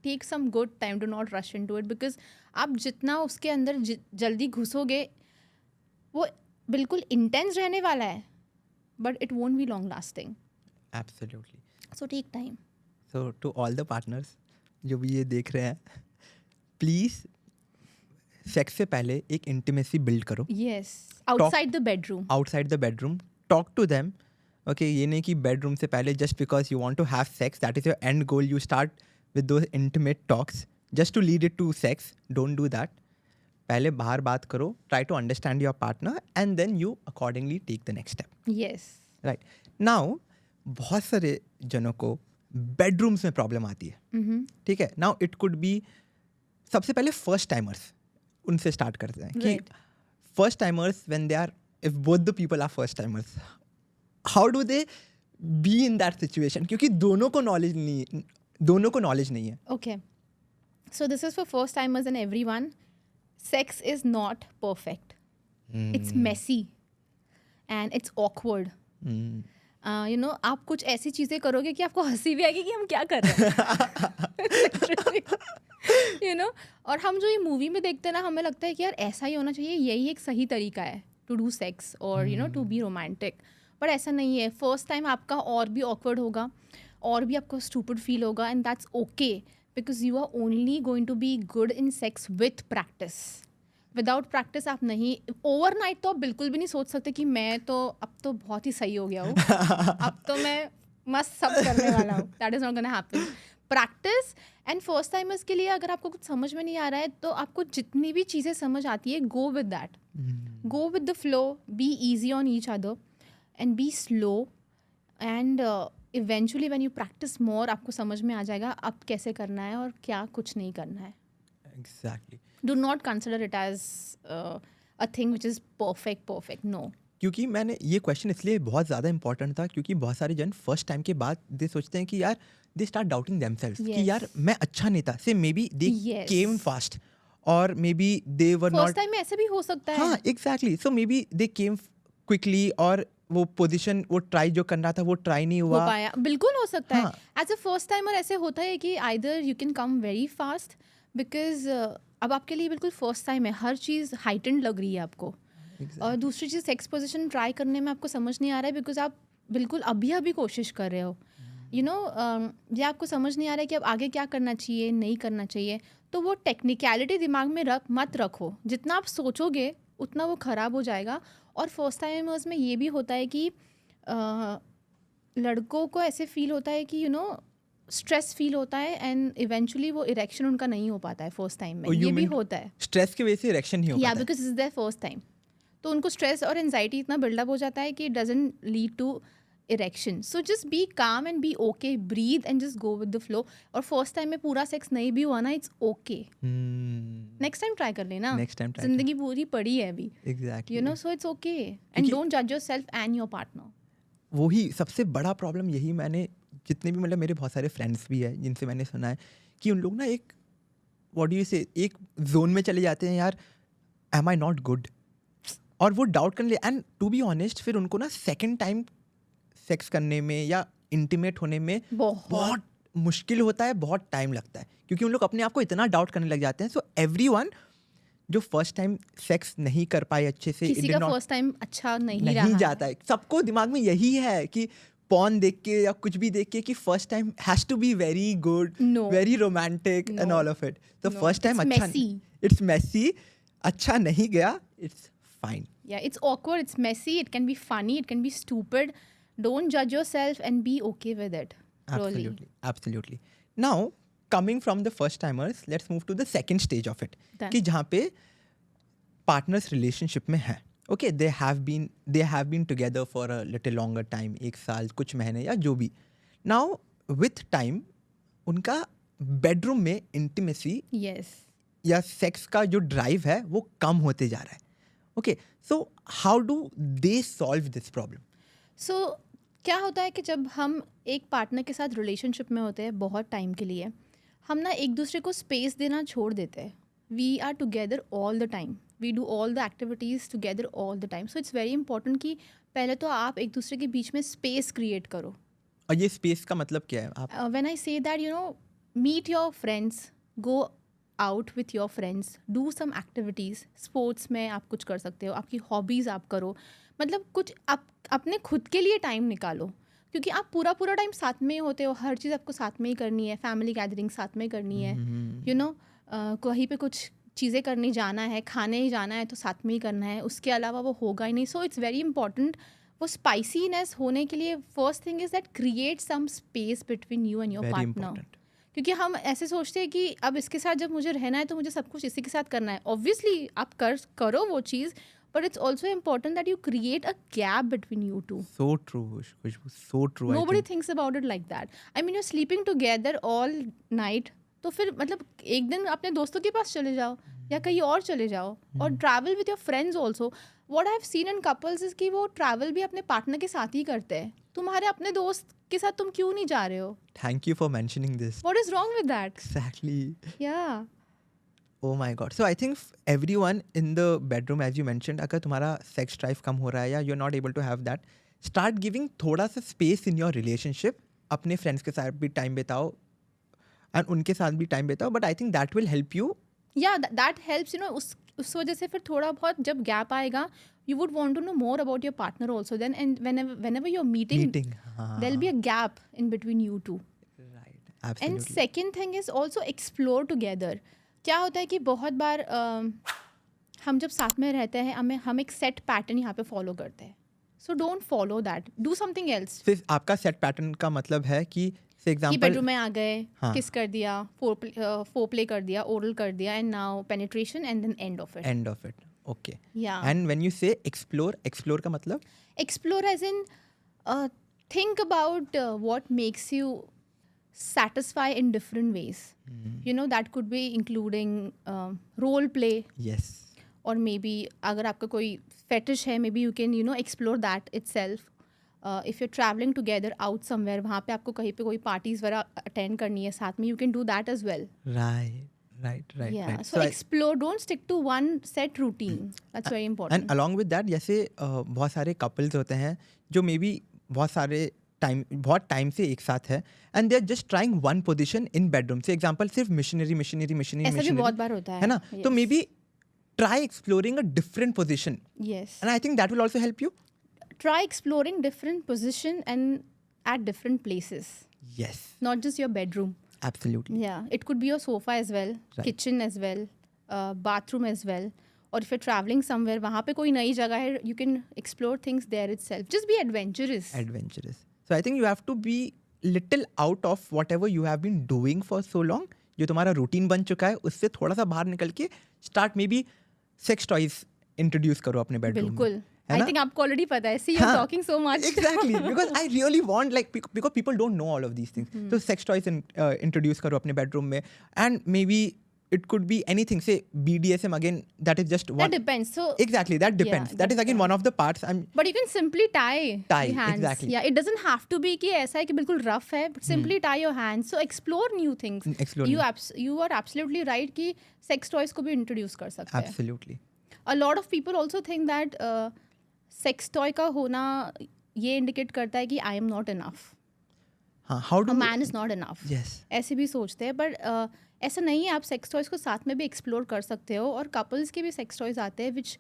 Take some good time. Do not rush into it, because आप जितना उसके अंदर जल्दी घुसोगे, वो बिल्कुल intense रहने वाला है, but it won't be long lasting. Absolutely. So take time. So to all the partners जो भी ये देख रहे हैं, प्लीज़ सेक्स से पहले एक इंटीमेसी बिल्ड करो yes, outside the bedroom. Outside the bedroom. Talk to them. Okay, ये नहीं कि बेडरूम से पहले just because you want to have sex that is your end goal you start with those intimate talks just to lead it to sex. Don't do that. पहले बाहर बात करो, try to understand your partner and then you accordingly take the next step. Yes. Right. Now बहुत सारे जनों को bedrooms में problem आती है. ठीक है. नाउ इट कुड बी, सबसे पहले फर्स्ट टाइमर्स, उनसे स्टार्ट करते हैं कि Right. First timers when they are, if both the people are first timers, how do they be in that situation, क्योंकि दोनों को नॉलेज नहीं है. Okay. So this is for first timers and everyone. Sex is not perfect. It's messy and it's awkward. You know, आप कुछ ऐसी चीज़ें करोगे कि आपको हंसी भी आएगी कि हम क्या कर रहे हैं. You know, और हम जो ये मूवी में देखते हैं ना, हमें लगता है कि यार ऐसा ही होना चाहिए, यही एक सही तरीका है टू डू सेक्स और you know to be romantic. पर ऐसा नहीं है. फर्स्ट टाइम आपका और भी ऑकवर्ड होगा, और भी आपको स्टूपिड फील होगा, and that's okay because you are only going to be good in sex with practice. Without practice आप नहीं, ओवरनाइट तो आप बिल्कुल भी नहीं सोच सकते कि मैं तो अब तो बहुत ही सही हो गया हूँ, अब तो मैं मस्त सब करने वाला हूँ. That is not gonna happen. Practice. And first timers के लिए अगर आपको कुछ समझ में नहीं आ रहा है तो आपको जितनी भी चीज़ें समझ आती है, go with that. Go with the flow. Be easy on each other and be slow. And eventually when you practice more, आपको समझ में आ जाएगा अब कैसे करना है और क्या कुछ नहीं करना है. Exactly. Do not consider it as a thing which is perfect. No. क्योंकि मैंने ये क्वेश्चन इसलिए बहुत ज़्यादा इंपॉर्टेंट था क्योंकि बहुत सारे जन फर्स्ट टाइम के बाद दे सोचते हैं कि यार दे स्टार्ट डाउटिंग देमसेल्व्स कि Yes. यार मैं अच्छा नहीं था. Say maybe they Yes. Came fast और maybe they were first not. Time में ऐसे भी हो सकता है. हाँ, exactly. So maybe they came quickly और वो पोजीशन, वो ट्राई जो करना था वो ट्राई नहीं हो हुआ. पाया. बिल्कुल हो सकता हाँ. है. एज अ फर्स्ट टाइमर ऐसे होता है कि either you can come very fast because अब आपके लिए बिल्कुल फर्स्ट टाइम है, हर चीज़ हाइटेंड लग रही है आपको. और दूसरी चीज़, सेक्स पोजीशन ट्राई करने में आपको समझ नहीं आ रहा है बिकॉज आप बिल्कुल अभी कोशिश कर रहे हो. यू नो, ये आपको समझ नहीं आ रहा है कि अब आगे क्या करना चाहिए, नहीं करना चाहिए. तो वो टेक्निकलिटी दिमाग में मत रखो. जितना आप सोचोगे उतना वो ख़राब हो जाएगा. और फर्स्ट टाइमर्स में ये भी होता है कि लड़कों को ऐसे फील होता है कि यू नो स्ट्रेस फील होता है एंड इवेंचुअली वो इरेक्शन उनका नहीं हो पाता है फर्स्ट टाइम में. Oh, you ये भी mean होता है. स्ट्रेस की वजह से इरेक्शन नहीं हो या पाता है. Because is there first time. तो उनको स्ट्रेस और एंजाइटी इतना बिल्डअप हो जाता है कि it doesn't lead to erection. So just be calm and be okay, breathe and just go with the flow. और फर्स्ट टाइम में पूरा सेक्स नहीं भी हुआ ना, it's okay. Next time try कर लेना. Next time try. जिंदगी पूरी पड़ी है अभी. Exactly. You know, so it's okay. And क्योंकि- डोंट जज योरसेल्फ एंड योर पार्टनर. वही सबसे बड़ा प्रॉब्लम यही, मैंने जितने भी मतलब मेरे बहुत सारे फ्रेंड्स भी हैं जिनसे मैंने सुना है कि उन लोग ना एक व्हाट डू यू से एक जोन में चले जाते हैं, यार एम आई नॉट गुड, और वो डाउट करने. एंड टू बी ऑनेस्ट फिर उनको ना सेकंड टाइम सेक्स करने में या इंटीमेट होने में बहुत मुश्किल होता है, बहुत टाइम लगता है क्योंकि उन लोग अपने आप को इतना डाउट करने लग जाते हैं. सो एवरीवन जो फर्स्ट टाइम सेक्स नहीं कर पाए अच्छे से, किसी it का did not- फर्स्ट टाइम अच्छा नहीं रहा नहीं जाता है. सबको दिमाग में यही है कि पॉर्न देख के या कुछ भी देख के कि first time has to be very good, No. Very romantic and No. All of it. तो No. फर्स्ट टाइम It's अच्छा, messy. इट्स मैसी, अच्छा नहीं गया, it's fine. Yeah, it's awkward, it's messy, it can be funny, it can be stupid. Don't judge yourself and be okay with it. Really. Absolutely. Now, coming from the first timers, let's move to the second stage of it. Done. कि जहाँ पे partners relationship में है. Okay, they have been together for a little longer time, एक साल, कुछ महीने या जो भी. Now, with time, उनका bedroom में intimacy Yes. या सेक्स का जो ड्राइव है वो कम होते जा रहा है. Okay, so how do they solve this problem? So, क्या होता है कि जब हम एक पार्टनर के साथ रिलेशनशिप में होते हैं बहुत टाइम के लिए, हम ना एक दूसरे को स्पेस देना छोड़ देते हैं. We are together all the time, we do all the activities together all the time. So it's very important कि पहले तो आप एक दूसरे के बीच में स्पेस क्रिएट करो. और ये स्पेस का मतलब क्या है? आप When I say that, you know, meet your friends, go out with your friends, do some activities. Sports में आप कुछ कर सकते हो, आपकी हॉबीज़ आप करो, मतलब कुछ आप अपने खुद के लिए टाइम निकालो, क्योंकि आप पूरा टाइम साथ में ही होते हो, हर चीज़ आपको साथ में ही करनी है, फैमिली गैदरिंग साथ में करनी है, यू नो कहीं पे कुछ चीज़ें करने जाना है, खाने ही जाना है तो साथ में ही करना है, उसके अलावा वो होगा ही नहीं. So it's very important. वो स्पाइसीनेस होने के लिए first thing is that create some space between you and your very partner. Important. क्योंकि हम ऐसे सोचते हैं कि अब इसके साथ जब मुझे रहना है तो मुझे सब कुछ इसी के साथ करना है. ऑब्वियसली आप करो वो चीज़, but it's also important that you create a gap between you two. So true, Khushbu, so true. I Nobody think. thinks about it like that. I mean, you're sleeping together all night. तो फिर मतलब एक दिन अपने दोस्तों के पास चले जाओ या कहीं और चले जाओ, और travel with your friends also. What I have seen in couples is कि वो ट्रैवल भी अपने पार्टनर के साथ ही करते हैं. तुम्हारे अपने दोस्त के साथ तुम क्यों नहीं जा रहे हो? Thank you for mentioning this. What is wrong with that? Exactly. या Oh my God. So I think everyone in the bedroom, as you mentioned, अगर तुम्हारा sex drive कम हो रहा है या you're not able to have that, start giving थोड़ा सा space in your relationship. अपने friends के साथ भी time बिताओ and उनके साथ भी time बिताओ. But I think that will help you. Yeah that helps, you know. उस वजह से फिर थोड़ा बहुत जब गैप आएगा, you would want to know more about your partner also. Then and whenever you're meeting, हाँ. there'll be a gap in between you two. Right. And Absolutely. Second thing is also explore together. क्या होता है कि बहुत बार हम जब साथ में रहते हैं हम एक सेट पैटर्न यहाँ पे फॉलो करते हैं. So don't follow that, do something else. सिर्फ आपका सेट पैटर्न का मतलब है कि फॉर कि एग्जांपल बेडरूम में आ गए, हाँ. किस कर दिया, फोर प्ले कर दिया, ओरल कर दिया, and now penetration and then end of it. End of it. Okay. Yeah and when you say explore का मतलब explore as in think about what makes you satisfy in different ways. You know, that could be including role play, yes. or maybe अगर आपका कोई fetish है, maybe you can, you know, explore that itself. If you're traveling together out somewhere, वहाँ पे आपको कहीं पे कोई parties वगैरह attend करनी है साथ में, you can do that as well. Right. Yeah, so explore, don't stick to one set routine. That's very important. And along with that, जैसे बहुत सारे कपल्स होते हैं जो मे बी बहुत टाइम से एक साथ है and they are just trying one position in bedroom. Say example सिर्फ मिशनरी ऐसा भी बहुत बार होता है ना. तो Yes. May be try exploring a different position Yes. And I think that will also help you. Try exploring different position and at different places, yes. not just your bedroom. Absolutely. Yeah, it could be your sofa as well, Right. kitchen as well, bathroom as well. Or if you're traveling somewhere, वहाँ पे कोई नई जगह है, you can explore things there itself. Just be adventurous. Adventurous. So I think you have to be little out of whatever you have been doing for so long. जो तुम्हारा routine बन चुका है उससे थोड़ा सा बाहर निकल के start may be sex toys introduce करो अपने बेडरूम में. बिल्कुल. है I ना? think आपको already पता है. See, you're हाँ. talking so much. Exactly, because I really want like because people don't know all of these things. So sex toys introduce करो अपने bedroom में, and maybe it could be anything. Say BDSM again, that is just one. That depends. So, Exactly, that depends. Yeah, that is that's again right. one of the parts. but you can simply tie Tie, the hands. exactly. Yeah, it doesn't have to be कि ऐसा है कि बिल्कुल rough है, but simply tie your hands. So explore new things. Explore You new. you are absolutely right कि sex toys को भी introduce कर सकते हैं. Absolutely. A lot of people also think that sex toy का होना ये indicate करता है कि I am not enough. हाँ, how do A man is not enough. Yes. ऐसे भी सोचते हैं, बट ऐसा नहीं है. आप सेक्स टॉयज को साथ में भी एक्सप्लोर कर सकते हो, और कपल्स के भी सेक्स टॉयज आते हैं which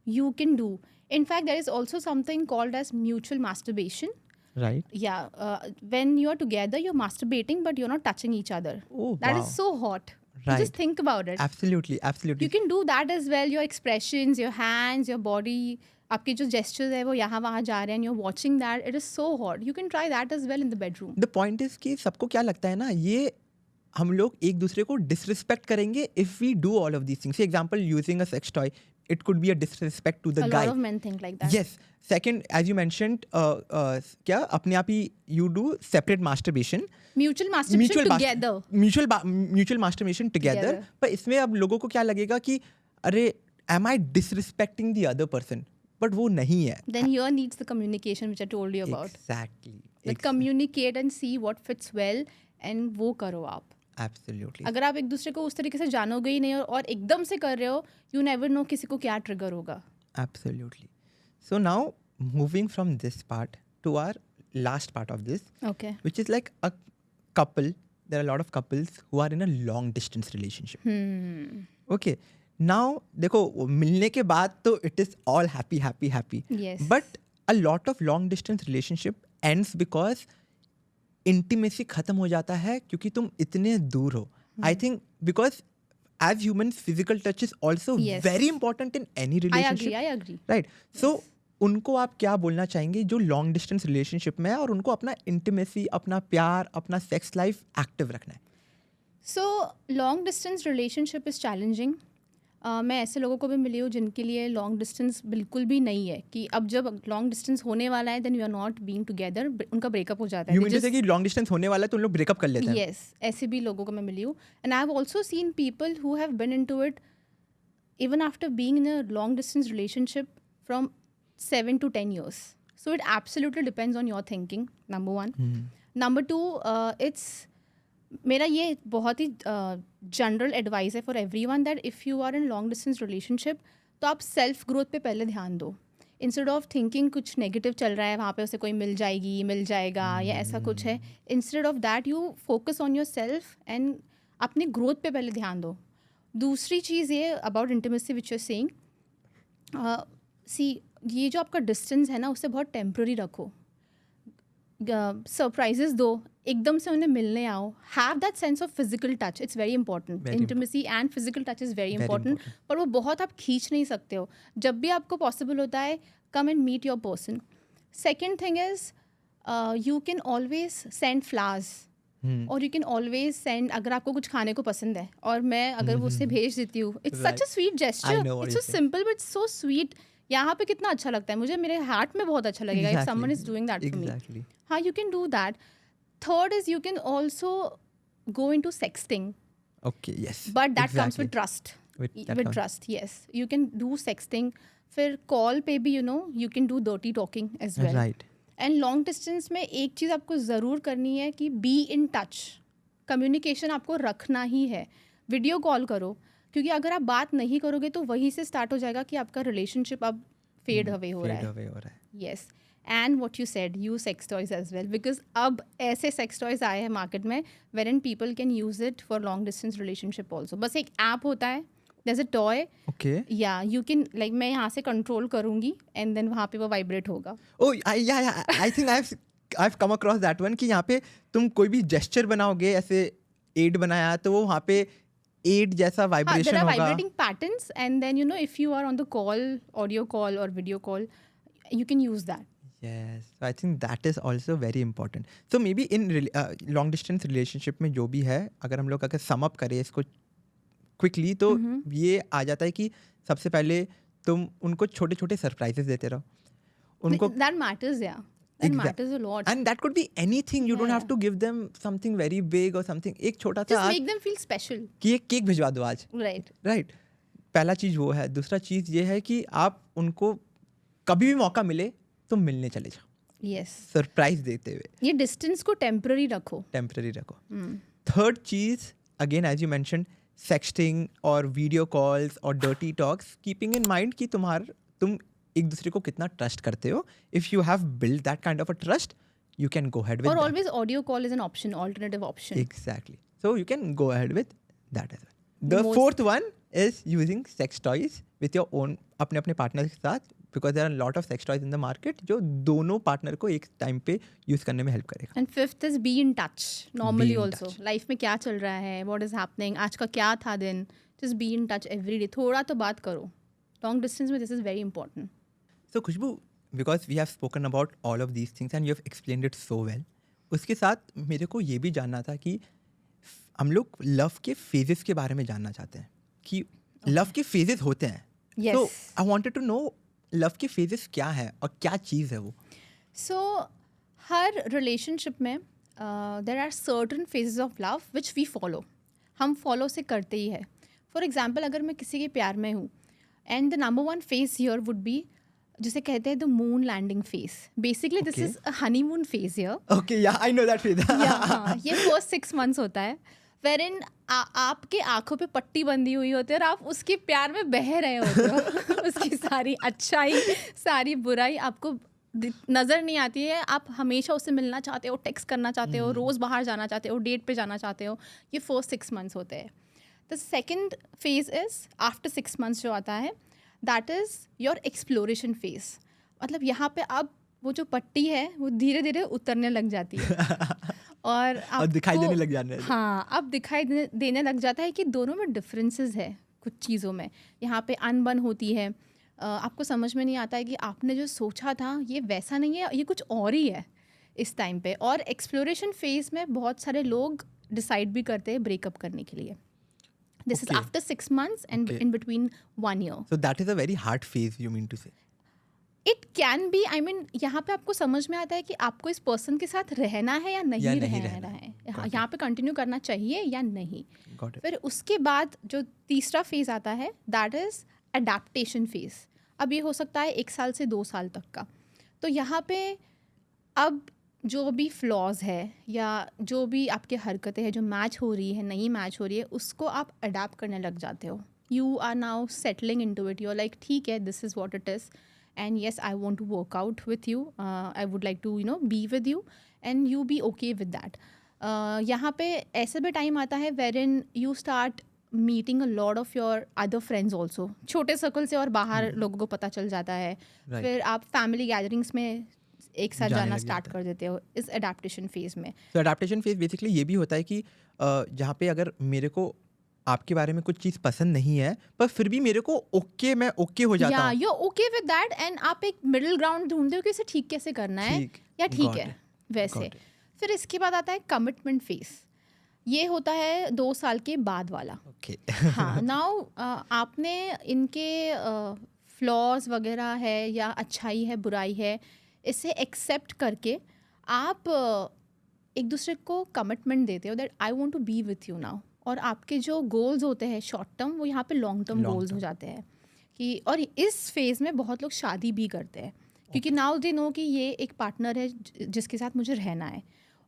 you can do. In fact there is also something called as mutual masturbation. Right. Yeah, when you are together, you're masturbating, but you're not touching each other. Oh, That wow. is so hot. You Right. just think about it. Absolutely. You can do that as well. Your expressions, your hands, your body, आपके जो gestures है वो यहाँ वहाँ जा रहे हैं, and you're watching that. It is so hot. You can try that as well in the bedroom. The point is कि सबको क्या लगता है ना, ये हम लोग एक दूसरे को डिसरिस्पेक्ट करेंगे if we do all of these things. For example, using a sex toy, it could be a disrespect to the A guy. lot of men think like that. Yes. Second, as you mentioned, क्या अपने आप ही you do separate masturbation. Mutual masturbation together. Mutual masturbation together. Together. पर इसमें अब लोगों को क्या लगेगा कि अरे am I disrespecting the other person? But वो नहीं है. Then here needs the communication which I told you about. Exactly. Like communicate and see what fits well, and वो करो आप. Absolutely. अगर आप एक दूसरे को उस तरीके से जानोगे ही नहीं और एकदम से कर रहे हो, you never know किसी को क्या ट्रिगर होगा. Absolutely. So now moving from this part to our last part of this, Okay. which is like a couple there are a lot of couples who are in a long distance relationship. Okay, now देखो मिलने के बाद तो it is all happy. Yes. But a lot of long distance relationship ends because intimacy खत्म हो जाता है क्योंकि तुम इतने दूर हो. I think because as humans physical touch is also Yes. very important in any relationship. I agree. Right. So उनको आप क्या बोलना चाहेंगे जो लॉन्ग डिस्टेंस रिलेशनशिप में है और उनको अपना इंटीमेसी, अपना प्यार, अपना सेक्स लाइफ एक्टिव रखना है? So long distance relationship is challenging. मैं ऐसे लोगों को भी मिली हूँ जिनके लिए लॉन्ग डिस्टेंस बिल्कुल भी नहीं है, कि अब जब लॉन्ग डिस्टेंस होने वाला है then you are not being together, उनका ब्रेकअप हो जाता है. यू मीन टू से कि लॉन्ग डिस्टेंस होने वाला है तो उन लोग ब्रेकअप कर लेते हैं? Yes, ऐसे भी लोगों को मैं मिली हूँ. And I have also seen people who have been into it even after being in a long distance relationship from 7 to 10 years. So it absolutely depends on your thinking, number one. Number two, it's मेरा ये बहुत ही general advice है for everyone that if you are in long distance relationship तो आप self growth पे पहले ध्यान दो. इंस्टेड ऑफ थिंकिंग कुछ नेगेटिव चल रहा है वहाँ पे, उसे कोई मिल जाएगा या ऐसा कुछ है, instead of that you focus on your self and अपनी ग्रोथ पे पहले ध्यान दो. दूसरी चीज़ ये about intimacy which you saying, see ये जो आपका डिस्टेंस है ना उसे बहुत टेम्प्रेरी रखो. सरप्राइजेस दो, एकदम से उन्हें मिलने आओ. Have that sense of physical touch, it's very important. Intimacy and physical touch is very important. पर वो बहुत आप खींच नहीं सकते हो. जब भी आपको पॉसिबल होता है, come and meet your person. Second thing is you can always send flowers और यू कैन ऑलवेज सेंड, अगर आपको कुछ खाने को पसंद है और मैं अगर वो उसे भेज देती हूँ, it's such a sweet gesture. It's so simple but so sweet. यहाँ पे कितना अच्छा लगता है मुझे, मेरे हार्ट में बहुत अच्छा लगेगा if someone is doing that for me. हाँ, you can do that. Third is you can also go into sexting. Okay, yes. But that comes with trust. With trust, yes. You can do sexting. फिर call पे भी you can do dirty talking as well. Right. And long distance में एक चीज़ आपको ज़रूर करनी है कि बी इन टच. कम्युनिकेशन आपको रखना ही है. वीडियो कॉल करो, क्योंकि अगर आप बात नहीं करोगे तो वहीं से स्टार्ट हो जाएगा कि आपका रिलेशनशिप अब फेड अवे हो रहा है. Yes. And what you said, use sex toys as well, because अब ऐसे सेक्स टॉयज आए हैं मार्केट में where an people can use it for long distance relationship also. बस एक ऐप होता है, there's a toy. Okay. Yeah, you can, like मैं यहाँ से कंट्रोल करूँगी एंड देन वहाँ पे वो वाइब्रेट होगा. Oh, I think I've come across that one कि यहाँ पे तुम कोई भी जेस्चर बनाओगे, ऐसे एड बनाया तो वो वहाँ पे एड जैसा वाइब्रेशन there are होगा. vibrating patterns and then if you are on the call, audio call or video call, you can use that. Yes, so I think that is also very important. So maybe in long distance relationship में जो भी है, अगर हम लोग अगर sum up करें इसको क्विकली तो ये आ जाता है कि सबसे पहले तुम उनको छोटे छोटे सरप्राइजेस देते रहो उनको. That matters, yeah. That matters a lot. And that could be anything. You don't have to give them something very big or something. एक छोटा सा Just make them feel special. कि एक केक भिजवा दो आज. Right. पहला चीज़ वो है. दूसरा चीज़ ये है कि आप उनको कभी भी मौका मिले तो मिलने चले जाओ. Yes. सरप्राइज देते हुए. ये डिस्टेंस को टेम्पररी रखो. थर्ड चीज़, again as you mention, sexting और वीडियो कॉल्स और dirty talks, keeping in mind कि तुम एक दूसरे को कितना ट्रस्ट करते हो. If you have build that kind of a trust, you can go ahead with or that. always audio call is an option, alternative option. Exactly. So you can go ahead with that as well. The fourth one is using sex toys with your own, अपने partners के साथ, because there are a lot of sex toys in the market जो दोनों partner को एक time पे use करने में help करेगा. And fifth is be in touch normally Be in also. touch. Life में क्या चल रहा है, what is happening, आज का क्या था दिन, just be in touch every day. थोड़ा तो बात करो. Long distance में this is very important. So Khushboo, because we have spoken about all of these things and you have explained it so well, उसके साथ मेरे को ये भी जानना था कि हम लोग लव के फेजेस के बारे में जानना चाहते हैं कि लव के फेजेस होते हैं. Yes. So I wanted to know love के फेजेस क्या है और क्या चीज़ है वो. So हर रिलेशनशिप में there are certain phases of love which we follow. हम फॉलो से करते ही है. फॉर एग्जाम्पल, अगर मैं किसी के प्यार में हूँ and the number one phase here would be, जिसे कहते हैं the moon landing phase. Basically this is a honeymoon phase here. Okay, yeah I know that phase. ये फर्स्ट 6 months होता है वेरिन आपके आंखों पे पट्टी बंधी हुई होती है और आप उसके प्यार में बह रहे होते हो. उसकी सारी अच्छाई, सारी बुराई आपको नज़र नहीं आती है, आप हमेशा उससे मिलना चाहते हो, टेक्स्ट करना चाहते हो, रोज़ बाहर जाना चाहते हो, डेट पे जाना चाहते हो, ये फर्स्ट 6 मंथ्स होते हैं. The second phase is after 6 months जो आता है, that is your exploration phase. मतलब यहाँ पे अब वो जो पट्टी है वो धीरे धीरे उतरने लग जाती है और दिखाई देने आपको लग जाने. हाँ, अब दिखाई देने लग जाता है कि दोनों में डिफरेंसेस है कुछ चीज़ों में. यहाँ पे अनबन होती है, आपको समझ में नहीं आता है कि आपने जो सोचा था ये वैसा नहीं है, ये कुछ और ही है इस टाइम पे. और एक्सप्लोरेशन फेज में बहुत सारे लोग डिसाइड भी करते हैं ब्रेकअप करने के लिए. This is Okay. After 6 months and Okay. in between 1 year. So that is a very hard phase, you mean to say. It can be, I mean यहाँ पे आपको समझ में आता है कि आपको इस पर्सन के साथ रहना है या नहीं रहना है. Got यहाँ पे कंटिन्यू करना चाहिए या नहीं. Got it. फिर उसके बाद जो तीसरा फेज आता है, दैट इज अडेप्टेशन फेज. अब ये हो सकता है 1 साल से 2 साल तक का. तो यहाँ पे अब जो भी फ्लॉज है या जो भी आपके हरकतें हैं जो मैच हो रही है, नहीं मैच हो रही है, उसको आप अडेप्ट करने लग जाते हो. You are now settling into it. You are like ठीक है, this is what it is, and yes, I want to work out with you, I would like to be with you, and you be okay with that. यहाँ पे ऐसा भी time आता है wherein you start meeting a lot of your other friends also. छोटे circle से और बाहर लोगों को पता चल जाता है. Right. फिर आप फैमिली गैदरिंग्स में एक साथ जाने जाना लग स्टार्ट जाता कर देते हो इस अडेप्टेशन फेज में. तो अडेप्टेशन फेज बेसिकली ये भी होता है कि जहाँ पे अगर मेरे को आपके बारे में कुछ चीज़ पसंद नहीं है पर फिर भी मेरे को मैं ओके हो जाता या हूँ. You okay with that and आप एक मिडिल ग्राउंड ढूंढते हो कि इसे ठीक कैसे करना है ठीक. या ठीक Got है it. वैसे. Got it. फिर इसके बाद आता है कमिटमेंट फेज. ये होता है 2 साल के बाद वाला. Okay. हाँ, नाउ आपने इनके फ्लॉज वगैरह है या अच्छाई है बुराई है, इसे एक्सेप्ट करके आप एक दूसरे को कमिटमेंट देते हो that I want to be with you now. और आपके जो गोल्स होते हैं शॉर्ट टर्म, वो यहाँ पे लॉन्ग टर्म Long गोल्स हो term. जाते हैं कि. और इस फेज़ में बहुत लोग शादी भी करते हैं क्योंकि नाउ दे नो कि ये एक पार्टनर है जिसके साथ मुझे रहना है.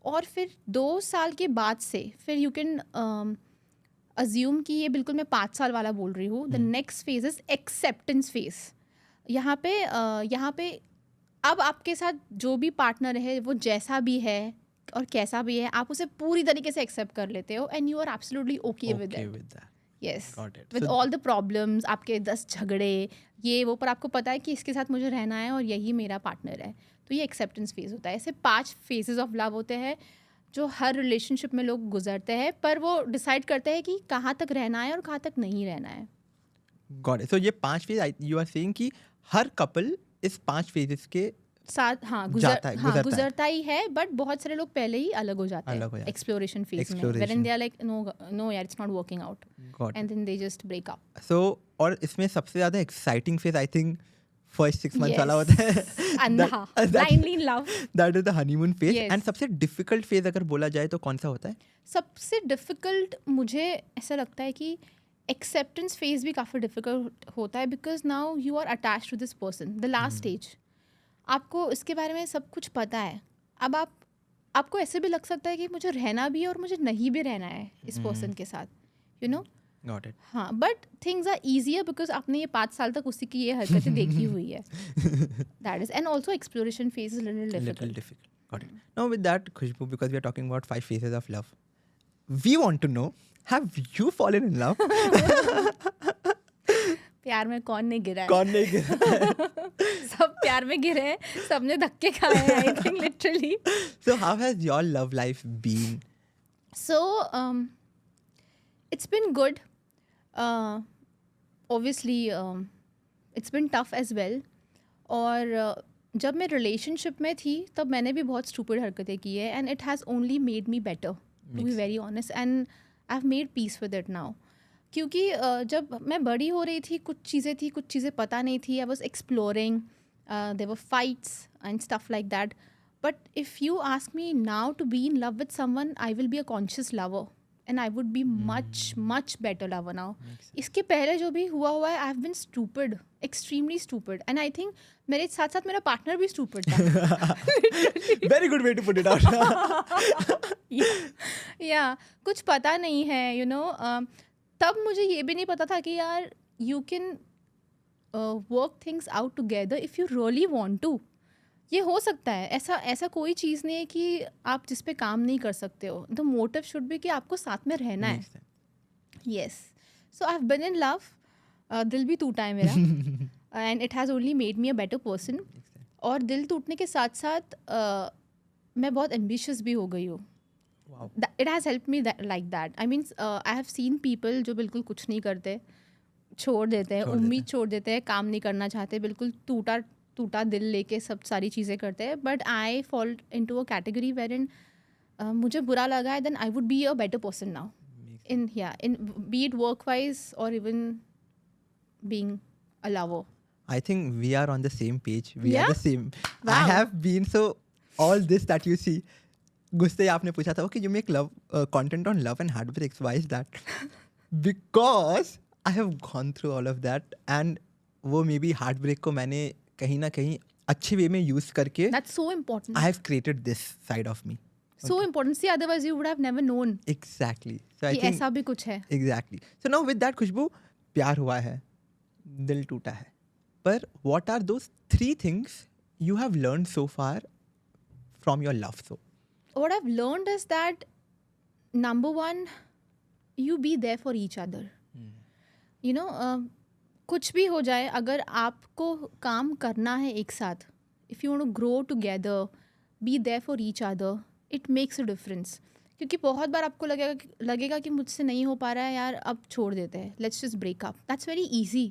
और फिर 2 साल के बाद से फिर यू कैन अज्यूम कि ये बिल्कुल मैं 5 साल वाला बोल रही हूँ. The next phase is acceptance phase. यहाँ पे अब आपके साथ जो भी पार्टनर है वो जैसा भी है और कैसा भी है, आप उसे पूरी तरीके से एक्सेप्ट कर लेते हो and you are absolutely okay with Okay it. with that. Yes, Got it. With So- all the problems, आपके 10 झगड़े ये वो, पर आपको पता है कि इसके साथ मुझे रहना है और यही मेरा पार्टनर है. तो ये एक्सेप्टेंस फेज होता है. ऐसे 5 फेजेस ऑफ लव होते हैं जो हर रिलेशनशिप में लोग गुजरते हैं, पर वो डिसाइड करते हैं कि कहाँ तक रहना है और कहाँ तक नहीं रहना है. Got it. So ये 5 फेज यू आर सेइंग कि हर कपल इस 5 फेजेस के साथ गुजरता है. गुजरता ही है. बट बहुत सारे लोग पहले ही अलग हो जाते अलग हो हैं जाते हैं. एक्सप्लोरेशन फेज में, Exploration. When they are like no यार, it's not working out, Got it. And then they just break up. So और इसमें सबसे ज़्यादा exciting phase I think first 6 months वाला होता है. अंधा, That- blindly love. That is the honeymoon phase. Yes. And सबसे डिफिकल्ट फेज अगर बोला जाए तो कौन सा होता है? सबसे डिफ़िकल्ट मुझे ऐसा लगता है कि एक्सेप्टेंस फेज भी काफ़ी डिफ़िकल्ट होता है because now you are attach to this person. The last stage, आपको इसके बारे में सब कुछ पता है. अब आपको ऐसे भी लग सकता है कि मुझे रहना भी है और मुझे नहीं भी रहना है इस पर्सन के साथ, यू नो. Got it. हाँ, but things are easier because आपने ये 5 साल तक उसी की ये हरकतें देखी हुई है. That is, and also exploration phase is little Little difficult. difficult. Got it. Now with that, Khushbu, because we are talking about 5 phases of love, we want to know, have you fallen in love? प्यार में कौन नहीं गिरा है? कौन नहीं गिरा? सब प्यार में गिरे हैं, सबने धक्के खाए हैं, I think literally. So how has your love life been? So it's been good. Obviously it's been tough as well. और जब मैं रिलेशनशिप में थी तब मैंने भी बहुत स्टूपिड हरकतें की है and it has only made me better, to be very honest, and I have made peace with it now. क्योंकि जब मैं बड़ी हो रही थी कुछ चीज़ें पता नहीं थी. I was exploring, there were fights and stuff like that. But if you ask me now to be in love with someone, I will be a conscious lover and I would be much better lover now. इसके पहले जो भी हुआ है, I have been stupid, extremely stupid, and I think मेरे साथ साथ मेरा पार्टनर भी स्टूपिड था. Very good way to put it out. या कुछ पता नहीं है, यू नो. तब मुझे ये भी नहीं पता था कि यार you can work things out together if you really want to. ये हो सकता है, ऐसा ऐसा कोई चीज़ नहीं है कि आप जिस पे काम नहीं कर सकते हो. द मोटिव शुड बी कि आपको साथ में रहना है. Makes sense. Yes. So I've been in love. दिल भी टूटा है मेरा. And it has only made me a better person. Makes sense. और दिल टूटने के साथ साथ मैं बहुत एम्बिशियस भी हो गई हूँ. Wow. It has helped me like that. I mean, I have seen people जो बिल्कुल कुछ नहीं करते, छोड़ देते हैं, छोड़ देते उम्मीद हैं. छोड़ देते हैं, काम नहीं करना चाहते, बिल्कुल टूटा टूटा दिल लेके सब सारी चीज़ें करते हैं. But I fall into a category wherein मुझे बुरा लगा है, then I would be a better person now. Makes sense. In be it work wise or even being a lover. I think we are on the same page. We are Yeah? the same. I Wow. have been so all this that you see. गुस्से आपने पूछा था कि you make love content on love and heartbreaks. Why is that? Because I have gone through all of that and वो may be heartbreak को मैंने कहीं ना कहीं अच्छे वे में यूज करके That's so important. I have created this side of me. So important. See, otherwise you would have never known Exactly. So I कि think ऐसा भी कुछ है. Exactly. So now with that, खुशबू, प्यार हुआ है, दिल टूटा है, पर what are those 3 things you have learned so far from your love? So What I've learned is that number one, you be there for each other. You know, कुछ भी हो जाए, अगर आपको काम करना है एक साथ, if you want to grow together, be there for each other, it makes a difference. क्योंकि बहुत बार आपको लगेगा कि मुझसे नहीं हो पा रहा है यार, अब छोड़ देते हैं, let's just break up. That's very easy.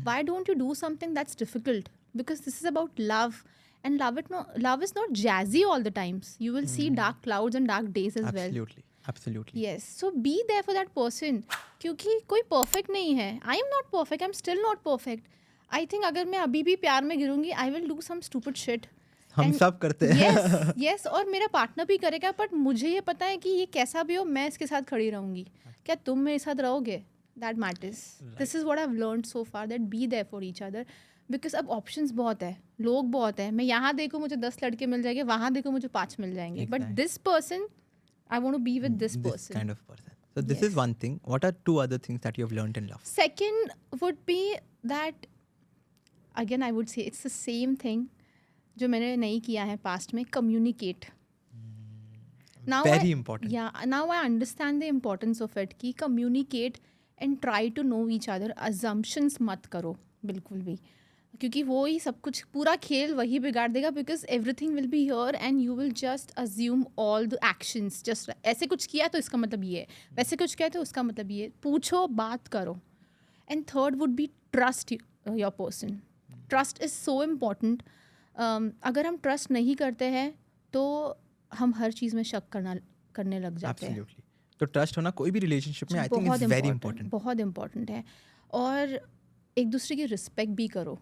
Why don't you do something that's difficult? Because this is about love. And love is not jazzy all the times. You will see dark clouds and dark days as well. absolutely, absolutely. Yes. So be there for that person. क्योंकि कोई perfect नहीं है. I am not perfect. I'm still not perfect. I think अगर मैं अभी भी प्यार में गिरूंगी, I will do some stupid shit. हम And सब करते हैं. Yes, yes. और मेरा पार्टनर भी करेगा, बट मुझे ये पता है कि ये कैसा भी हो, मैं इसके साथ खड़ी रहूंगी. क्या तुम मेरे साथ रहोगे? That matters. This is what I've learned so far, that be there for each other. Because अब options बहुत है, लोग बहुत है. मैं यहाँ देखूँ मुझे 10 लड़के मिल जाएंगे, वहाँ देखूँ मुझे 5 मिल जाएंगे. But Exactly. this person, I want to be with this person. kind of person. So this is Yes. one thing. What are 2 other things that you have learned in love? Second would be that, again I would say it's the same thing जो मैंने नहीं किया है past में, communicate. Now Very important. Yeah, now I understand the importance of it कि communicate and try to know each other. Assumptions मत करो बिल्कुल भी, क्योंकि वो ही सब कुछ, पूरा खेल वही बिगाड़ देगा. Because everything will be here and you will just assume all the actions. Just ऐसे कुछ किया तो इसका मतलब ये है, वैसे कुछ किया तो उसका मतलब ये है. पूछो, बात करो. And third would be trust your person. Trust is so important. अगर हम ट्रस्ट नहीं करते हैं तो हम हर चीज़ में शक करने लग जाते हैं. Absolutely. तो ट्रस्ट होना कोई भी रिलेशनशिप में आई थिंक बहुत इज वेरी important, इंपॉर्टेंट. बहुत इम्पॉर्टेंट है. और एक दूसरे की रिस्पेक्ट भी करो,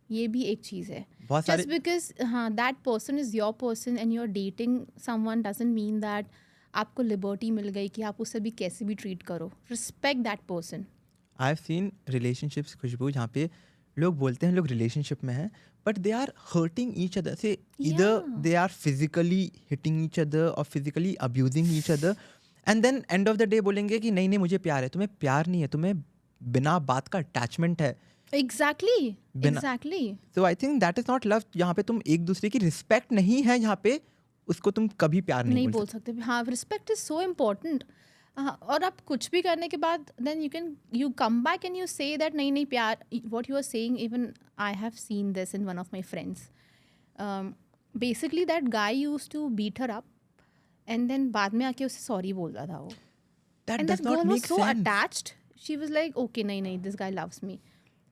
ये भी एक चीज़ है. बहुत सारे Just because हाँ that person is your person and you are dating someone doesn't mean that आपको लिबर्टी मिल गई कि आप उससे भी कैसे भी ट्रीट करो. Respect that person. I have seen relationships, Khushbu, जहाँ पे लोग बोलते हैं लोग रिलेशनशिप में हैं but they are hurting each other. से इधर they are physically hitting each other और physically abusing each other and then end of the day बोलेंगे कि नहीं नहीं मुझे प्यार है. तुम्हें प्यार नहीं है, तुम्हें बिना बात का अटैचमेंट है. एग्जैक्टली बिना- exactly. So I think that is not love. यहाँ पे तुम एक दूसरे की रिस्पेक्ट नहीं है, यहाँ पे उसको तुम कभी प्यार नहीं नहीं बोल सकते. हाँ, रिस्पेक्ट इज सो इम्पोर्टेंट. और आप कुछ भी करने के बाद then you come back and you say that नहीं नहीं प्यार, what you are saying. Even I have seen this in one of my friends. Basically that guy used to beat her up and then बाद में आके उसे sorry बोल रहा था वो. That and does that not girl was make so sense. Attached. She was like okay नहीं नहीं दिस गाय लव्स मी.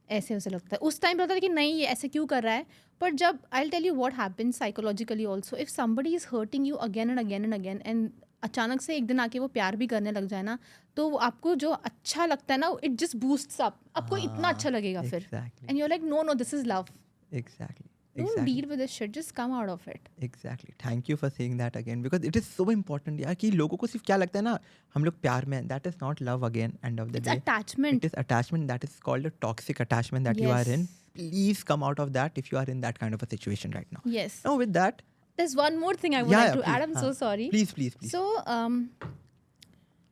ऐसे उसे लगता है. उस टाइम लगता था कि नहीं ये ऐसे क्यों कर रहा है. पर जब I will tell you what happens psychologically also, if somebody is hurting you again and again and again and अचानक से एक दिन आके वो प्यार भी करने लग जाए ना, तो वो आपको जो अच्छा लगता है ना, इट जस्ट बूस्ट्स अप. आपको इतना अच्छा लगेगा फिर. Exactly. And you are like no no this is love. Exactly. Don't Exactly. Deal with this shit, just come out of it. Exactly. Thank you for saying that again because it is so important यार कि लोगों को सिर्फ क्या लगता है ना, हम लोग प्यार में हैं. That is not love again. End of the it's day. Attachment. It is attachment. That is called a toxic attachment that you are Yes. in. Please come out of that if you are in that kind of a situation right now. Yes. Now with that, There's one more thing I would Yeah, like yeah, to please. add. I'm so sorry. please, please, please. So,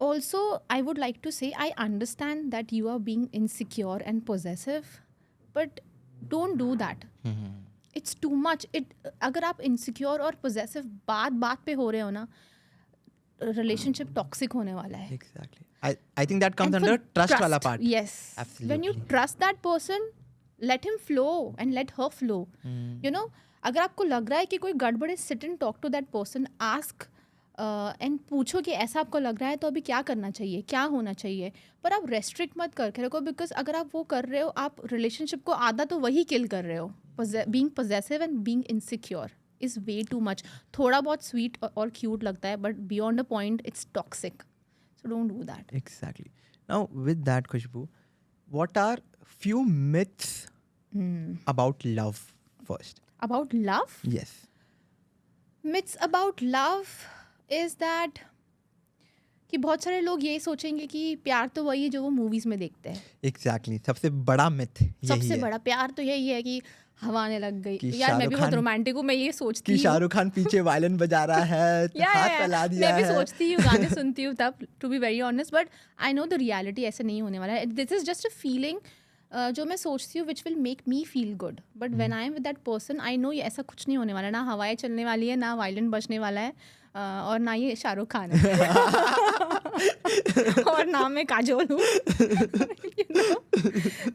also, I would like to say I understand that you are being insecure and possessive, but don't do that. It's too much. अगर आप insecure और possessive बात पे हो रहे हो ना, relationship toxic होने वाला है. Exactly. I think that comes And for under trust wala part. Yes. Absolutely. When you trust that person, let him flow and let her flow. You know, अगर आपको लग रहा है कि कोई गड़बड़ है, sit and talk to that person, ask and पूछो कि ऐसा आपको लग रहा है तो अभी क्या करना चाहिए, क्या होना चाहिए. पर आप रेस्ट्रिक्ट मत करके रखो, बिकॉज अगर आप वो कर रहे हो, आप रिलेशनशिप को आधा तो वही किल कर रहे हो. Being possessive and being insecure is way too much. थोड़ा बहुत स्वीट और क्यूट लगता है, but beyond a point it's toxic. So don't do that. Exactly. Now, with that, Khushbu, what are few myths about love first? About love? Yes. Myths about love is that कि बहुत सारे लोग ये सोचेंगे कि प्यार तो वही है जो वो मूवीज में देखते हैं. Exactly. सबसे बड़ा myth यही सबसे है बड़ा प्यार तो यही है कि हवा आने लग गई. कि यार मैं भी बहुत शाहरुख रोमांटिक हूँ, मैं ये सोचती कि हूँ. शाहरुख खान पीछे वायलिन बजा रहा है, हाथ फैला दिया मैं भी है. सोचती हूँ, गाने सुनती हूँ तब, to be very honest. But I know the reality ऐसे नहीं होने वाला है. This is just a feeling जो मैं सोचती हूँ which will make me feel good. But when I am with that person, I know ये ऐसा कुछ नहीं होने वाला है. ना हवाएं चलने वाली है, ना वायलिन बजने वाला है, और ना ये शाहरुख खान है और ना मैं काजोल हूँ.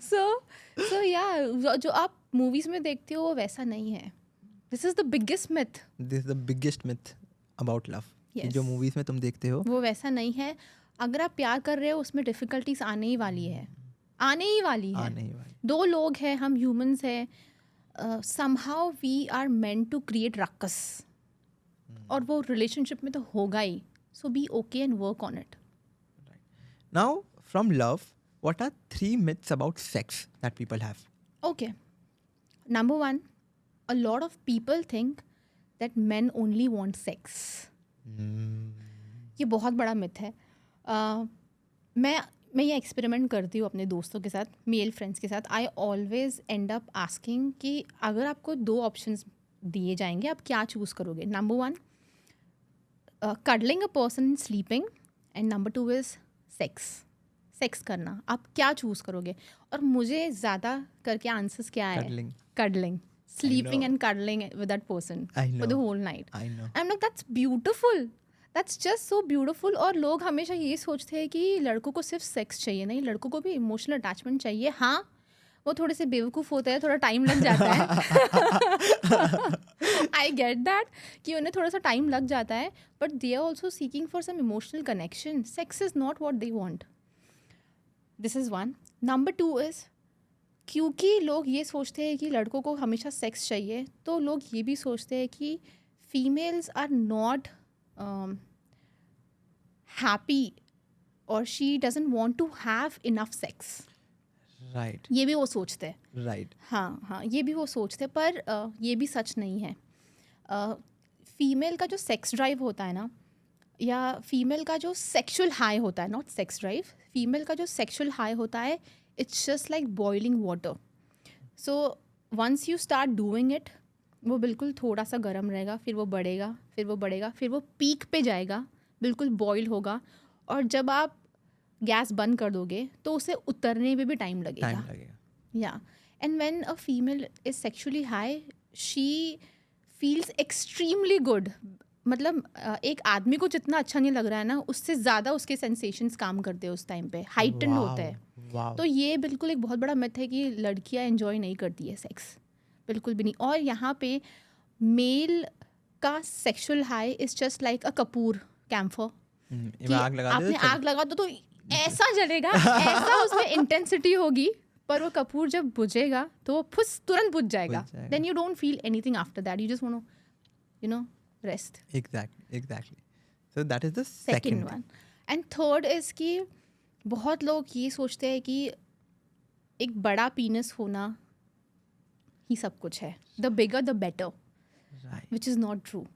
सो या जो आप मूवीज में देखते हो वो वैसा नहीं है. This is the biggest myth. This is the biggest myth about love. Yes. जो मूवीज में तुम देखते हो वो वैसा नहीं है. अगर आप प्यार कर रहे हो उसमें डिफिकल्टीज आने ही वाली है, आने ही वाली है. आने ही वाली. दो लोग हैं, हम ह्यूमंस हैं. Somehow we are meant to create ruckus, और वो रिलेशनशिप में तो होगा ही. So be okay and work on it. Now, from love, what are 3 myths about sex that people have? Okay. Number 1, a lot of people think that men only want sex. ये बहुत बड़ा myth है. मैं ये experiment करती हूँ अपने दोस्तों के साथ, मेल फ्रेंड्स के साथ. I always and up asking कि अगर आपको 2 ऑप्शंस दिए जाएंगे, आप क्या चूज़ करोगे. Number 1, cuddling a person and sleeping, and number 2 is sex करना. आप क्या चूज़ करोगे? और मुझे ज़्यादा करके आंसर्स क्या है? Cuddling. Sleeping and cuddling with that person for the whole night. I know. I'm like, that's beautiful. That's just so beautiful. और लोग हमेशा ये सोचते हैं कि लड़कों को सिर्फ सेक्स चाहिए. नहीं, लड़कों को भी इमोशनल अटैचमेंट चाहिए. हाँ, वो थोड़े से बेवकूफ़ होते हैं, थोड़ा टाइम लग जाता है. आई गेट दैट कि उन्हें थोड़ा सा टाइम लग जाता है, but they are also seeking for some emotional connection. Sex is not what they want. This is 1. Number 2 is, क्योंकि लोग ये सोचते हैं कि लड़कों को हमेशा सेक्स चाहिए, तो लोग ये भी सोचते हैं कि फीमेल्स आर नॉट हैप्पी और she doesn't want to have enough sex. Right. ये भी वो सोचते हैं. राइट. हाँ, ये भी वो सोचते हैं, पर ये भी सच नहीं है. फीमेल का जो सेक्स ड्राइव होता है ना, या फीमेल का जो सेक्सुअल हाई होता है, नॉट सेक्स ड्राइव, फीमेल का जो सेक्सुअल हाई होता है, it's just like boiling water. So once you start doing it, वो बिल्कुल थोड़ा सा गर्म रहेगा, फिर वो बढ़ेगा, फिर वो बढ़ेगा, फिर वो पीक पे जाएगा, बिल्कुल बॉयल होगा. और जब आप गैस बंद कर दोगे तो उसे उतरने में भी टाइम लगेगा. या and when a female is sexually high, she feels extremely good. मतलब एक आदमी को जितना अच्छा नहीं लग रहा है ना, उससे ज़्यादा उसके सेंसेशंस काम करते हैं उस टाइम पे, हाइटन होता है. तो ये बिल्कुल एक बहुत बड़ा मिथ है कि लड़कियां एंजॉय नहीं करती है सेक्स, बिल्कुल भी नहीं. और यहाँ पे मेल का sexual high is just like a कपूर कैम्फर. आपने आग लगा दो तो ऐसा जलेगा, ऐसा उसमें इंटेंसिटी होगी, पर वो कपूर जब बुझेगा तो वो तुरंत बुझ जाएगा. Then you don't feel anything after that. You just want to, you know, rest. Exactly. So that is the second one. And third is कि बहुत लोग ये सोचते हैं कि एक बड़ा पीनस होना ही सब कुछ है. The bigger the better, which is not true.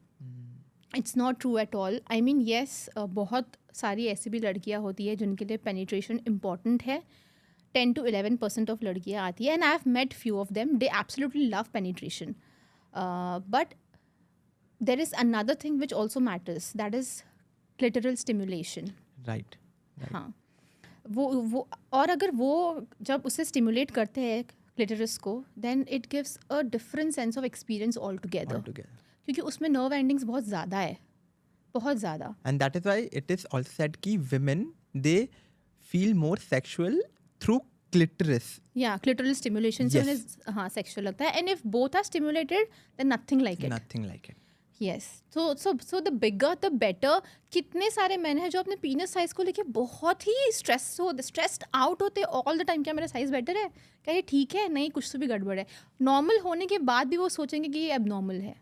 It's not true at all. I mean yes, बहुत सारी ऐसी भी लड़कियां होती है जिनके लिए पेनिट्रेशन इम्पॉर्टेंट है. 10 to 11% ऑफ लड़कियां आती है, and I have met few of them, they absolutely love penetration. But there is another thing which also matters, that is clitoral stimulation. Right. हाँ, वो और अगर वो जब उसे स्टिमुलेट करते हैं क्लिटरिस को, then it gives a different sense of experience all together, क्योंकि उसमें नर्व एंडिंग्स बहुत ज़्यादा है, बहुत ज़्यादा. And that is why it is also said कि women they feel more sexual through clitoris. या क्लिटरल स्टिमुलेशन से Yes. उन्हें हाँ सेक्सुअल लगता है. And if both are stimulated then nothing like it. Nothing like it. Yes. So the bigger the better. कितने सारे man हैं जो अपने पीनस साइज को लेके बहुत ही स्ट्रेस्ड आउट होते हैं ऑल द टाइम. क्या मेरा साइज बेटर है, क्या ये ठीक है, नहीं कुछ तो भी गड़बड़ है. नॉर्मल होने के बाद भी वो सोचेंगे कि ये एबनॉर्मल है.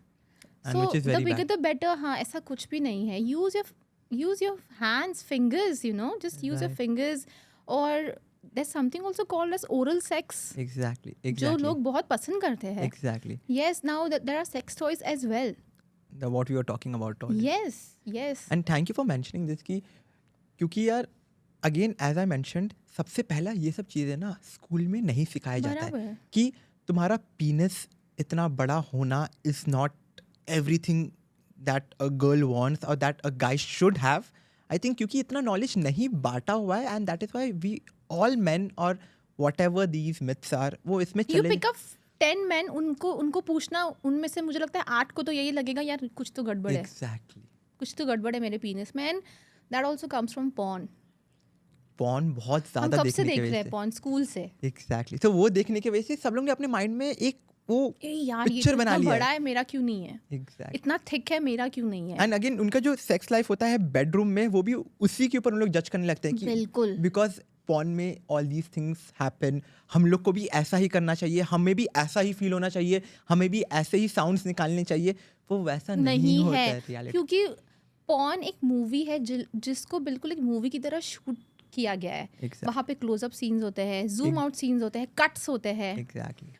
And so which is the very bigger bad. The better. हाँ ऐसा कुछ भी नहीं है. Use your hands, fingers, you know, just use your Right. Fingers. और there's something also called as oral sex, Exactly. जो Exactly. लोग बहुत पसंद करते हैं. Exactly. Yes, now there are sex toys as well. What we were talking about already. Yes. And thank you for mentioning this कि क्योंकि यार again as I mentioned सबसे पहला ये सब चीज़ें ना स्कूल में नहीं सिखाया जाता है बराबर. कि तुम्हारा पीनस इतना बड़ा होना is not everything that a girl wants or that a guy should have. I think क्योंकि इतना knowledge नहीं बांटा हुआ है and that is why we all men or whatever these myths are वो इसमें You चले. pick up 10 men, उनको पूछना, उनमें से मुझे लगता है 8 को तो यही लगेगा यार कुछ तो गड़बड़ है, Exactly. कुछ तो गड़बड़ है मेरे पीनस में. And that also comes from porn. Porn बहुत हम ज़्यादा कब से देखने की देख वजह रहे से. हैं पॉर्न? स्कूल से. Exactly. तो वो देखने की वजह से सब लोग ने अपने माइंड में एक वो ए यार ये पिक्चर तो बना इतना लिया बड़ा है, मेरा क्यों नहीं है, Exactly. इतना थिक है, मेरा क्यों नहीं है. एंड अगेन उनका जो सेक्स लाइफ होता है बेडरूम में वो भी उसी के ऊपर उन लोग जज करने लगते हैं कि बिल्कुल. बिकॉज पॉर्न में ऑल दीज थिंग्स हैपन, हम लोग को भी ऐसा ही करना चाहिए, हमें भी ऐसा ही फील होना चाहिए, हमें भी ऐसे ही साउंड्स निकालने चाहिए. वो वैसा नहीं होता है रियलिटी. क्योंकि पॉर्न एक मूवी है जिसको बिल्कुल एक मूवी की तरह शूट किया गया है. Exactly. वहाँ पे क्लोजअप सीन्स होते हैं, जूम आउट सीन्स होते हैं, कट्स होते हैं, एग्जैक्टली.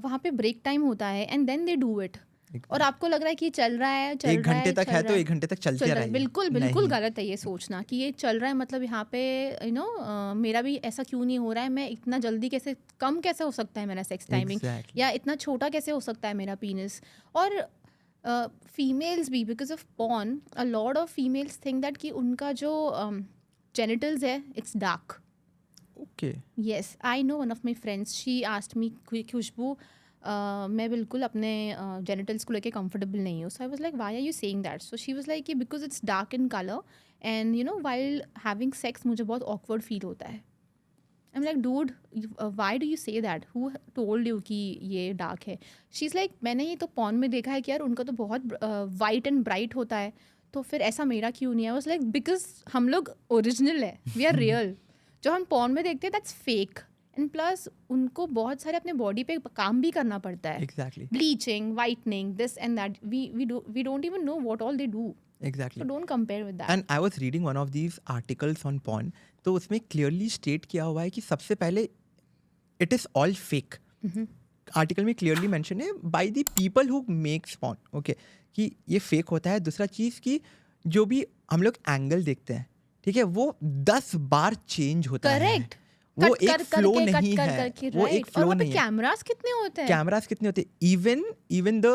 वहाँ पे ब्रेक टाइम होता है and then they do it. और आपको लग रहा है कि ये चल रहा है, एक घंटे तक है तो एक घंटे तक चलते रहे. बिल्कुल गलत है ये सोचना कि ये चल रहा है मतलब यहाँ पे यू नो मेरा भी ऐसा क्यों नहीं हो रहा है, मैं इतना जल्दी कैसे कम कैसे हो सकता है मेरा सेक्स टाइमिंग, Exactly. या इतना छोटा कैसे हो सकता है मेरा पीनस. और फीमेल्स भी because of porn a lot of females think that कि उनका जो जेनिटल्स है it's dark. Okay. Yes, I know one of my friends, she asked me Khushbu मैं बिल्कुल अपने जेनिटल्स को लेके कंफर्टेबल नहीं हूँ. So I was like why are you saying that? So she was like कि because it's dark in colour and you know while having sex मुझे बहुत ऑकवर्ड फील होता है. I am like dude why do you say that, who told you कि ये dark है? She is like मैंने ये तो पॉर्न में देखा है कि यार उनका तो बहुत वाइट एंड ब्राइट होता है, तो फिर ऐसा मेरा क्यों नहीं है? आई वाज लाइक बिकॉज हम लोग ओरिजिनल है, वी आर रियल. जो हम पॉर्न में देखते हैं दैट्स फेक. एंड प्लस उनको बहुत सारे अपने बॉडी पे काम भी करना पड़ता है. Exactly. Bleaching, whitening, this and that. We don't even know what all they do. Exactly. So don't compare with that. And I was reading one of these articles on porn. तो उसमें clearly state किया हुआ है कि सबसे पहले it is all fake. Article में clearly mention है by the people who makes porn. Okay, कि ये फेक होता है. दूसरा चीज़ कि जो भी हम लोग एंगल देखते हैं, ठीक है, वो 10 बार चेंज होता है. करेक्ट. वो एक फ्लो नहीं है. वो एक फ्लो नहीं है. कैमरास कितने होते हैं? कैमरास कितने होते हैं? इवन द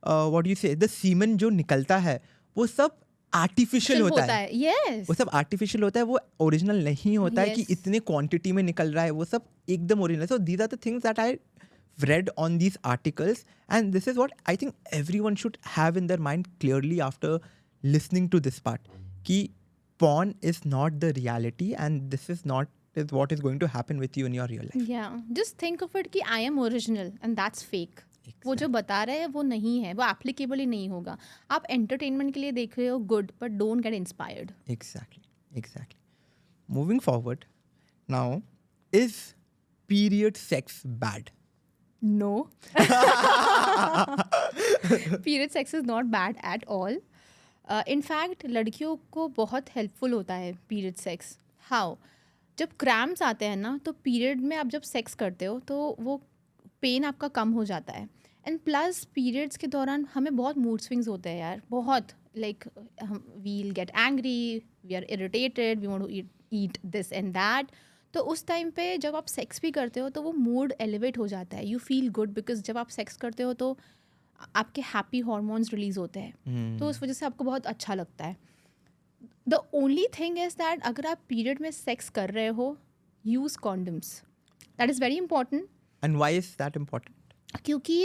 व्हाट यू से द सीमन जो निकलता है वो सब आर्टिफिशियल होता है. यस. वो सब आर्टिफिशियल होता है, वो ओरिजिनल नहीं होता है कि Yes. इतने क्वांटिटी में निकल रहा है. वो सब एकदम original. So these are the things that I read on these articles, and this is what I think everyone should have in their mind clearly after listening to this part, ki porn is not the reality and this is not is what is going to happen with you in your real life. Yeah, just think of it कि I am original and that's fake. वो जो बता रहे हैं वो नहीं है, वो एप्लीकेबल ही नहीं होगा. आप एंटरटेनमेंट के लिए देख रहे हो, good, but don't get inspired. Exactly. Moving forward, now, is period sex bad? No. Period sex is not bad at all. In fact, लड़कियों को बहुत हेल्पफुल होता है पीरियड सेक्स. हाउ? जब क्रैम्प्स आते हैं ना, तो पीरियड में आप जब सेक्स करते हो तो वो पेन आपका कम हो जाता है. एंड प्लस पीरियड्स के दौरान हमें बहुत मूड स्विंग्स होते हैं यार, बहुत. Like we'll get angry, we are irritated, we want to eat this and that. तो उस टाइम पे जब आप सेक्स भी करते हो तो वो मूड एलिवेट हो जाता है. यू फील गुड बिकॉज जब आप सेक्स करते हो तो आपके हैप्पी हार्मोन्स रिलीज होते हैं. तो उस वजह से आपको बहुत अच्छा लगता है. The only thing is that अगर आप पीरियड में सेक्स कर रहे हो, use condoms. That is very important. And why is that important? क्योंकि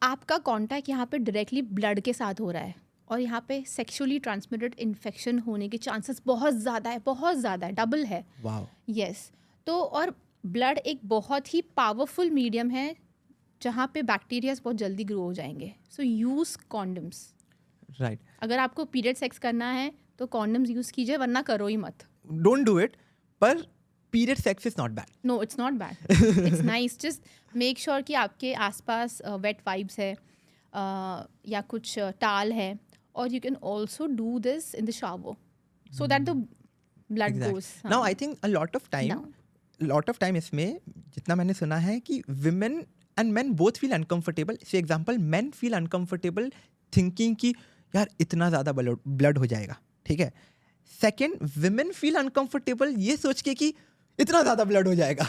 आपका कांटेक्ट यहाँ पे डायरेक्टली ब्लड के साथ हो रहा है और यहाँ पे सेक्सुअली ट्रांसमिटेड इन्फेक्शन होने के चांसेस बहुत ज़्यादा है, डबल है. वाओ. यस. तो और ब्लड एक बहुत ही पावरफुल मीडियम है जहाँ पे बैक्टीरियाज बहुत जल्दी ग्रो हो जाएंगे. So use condoms. राइट. अगर आपको पीरियड सेक्स करना है तो कॉन्डम्स यूज़ कीजिए, वरना करो ही मत. Don't do it. पर period sex is not bad. No, it's not bad. It's nice. Just make sure कि आपके आसपास वेट वाइब्स है या कुछ टाल है. और you can also do this in the shower so that the blood goes. Now I think a lot of time इसमें जितना मैंने सुना है कि women and main both feel uncomfortable. For example main feel uncomfortable thinking कि यार इतना ज़्यादा ब्लड हो जाएगा. ठीक है. सेकेंड, विमेन फील अनकंफर्टेबल ये सोच के कि इतना ज़्यादा ब्लड हो जाएगा.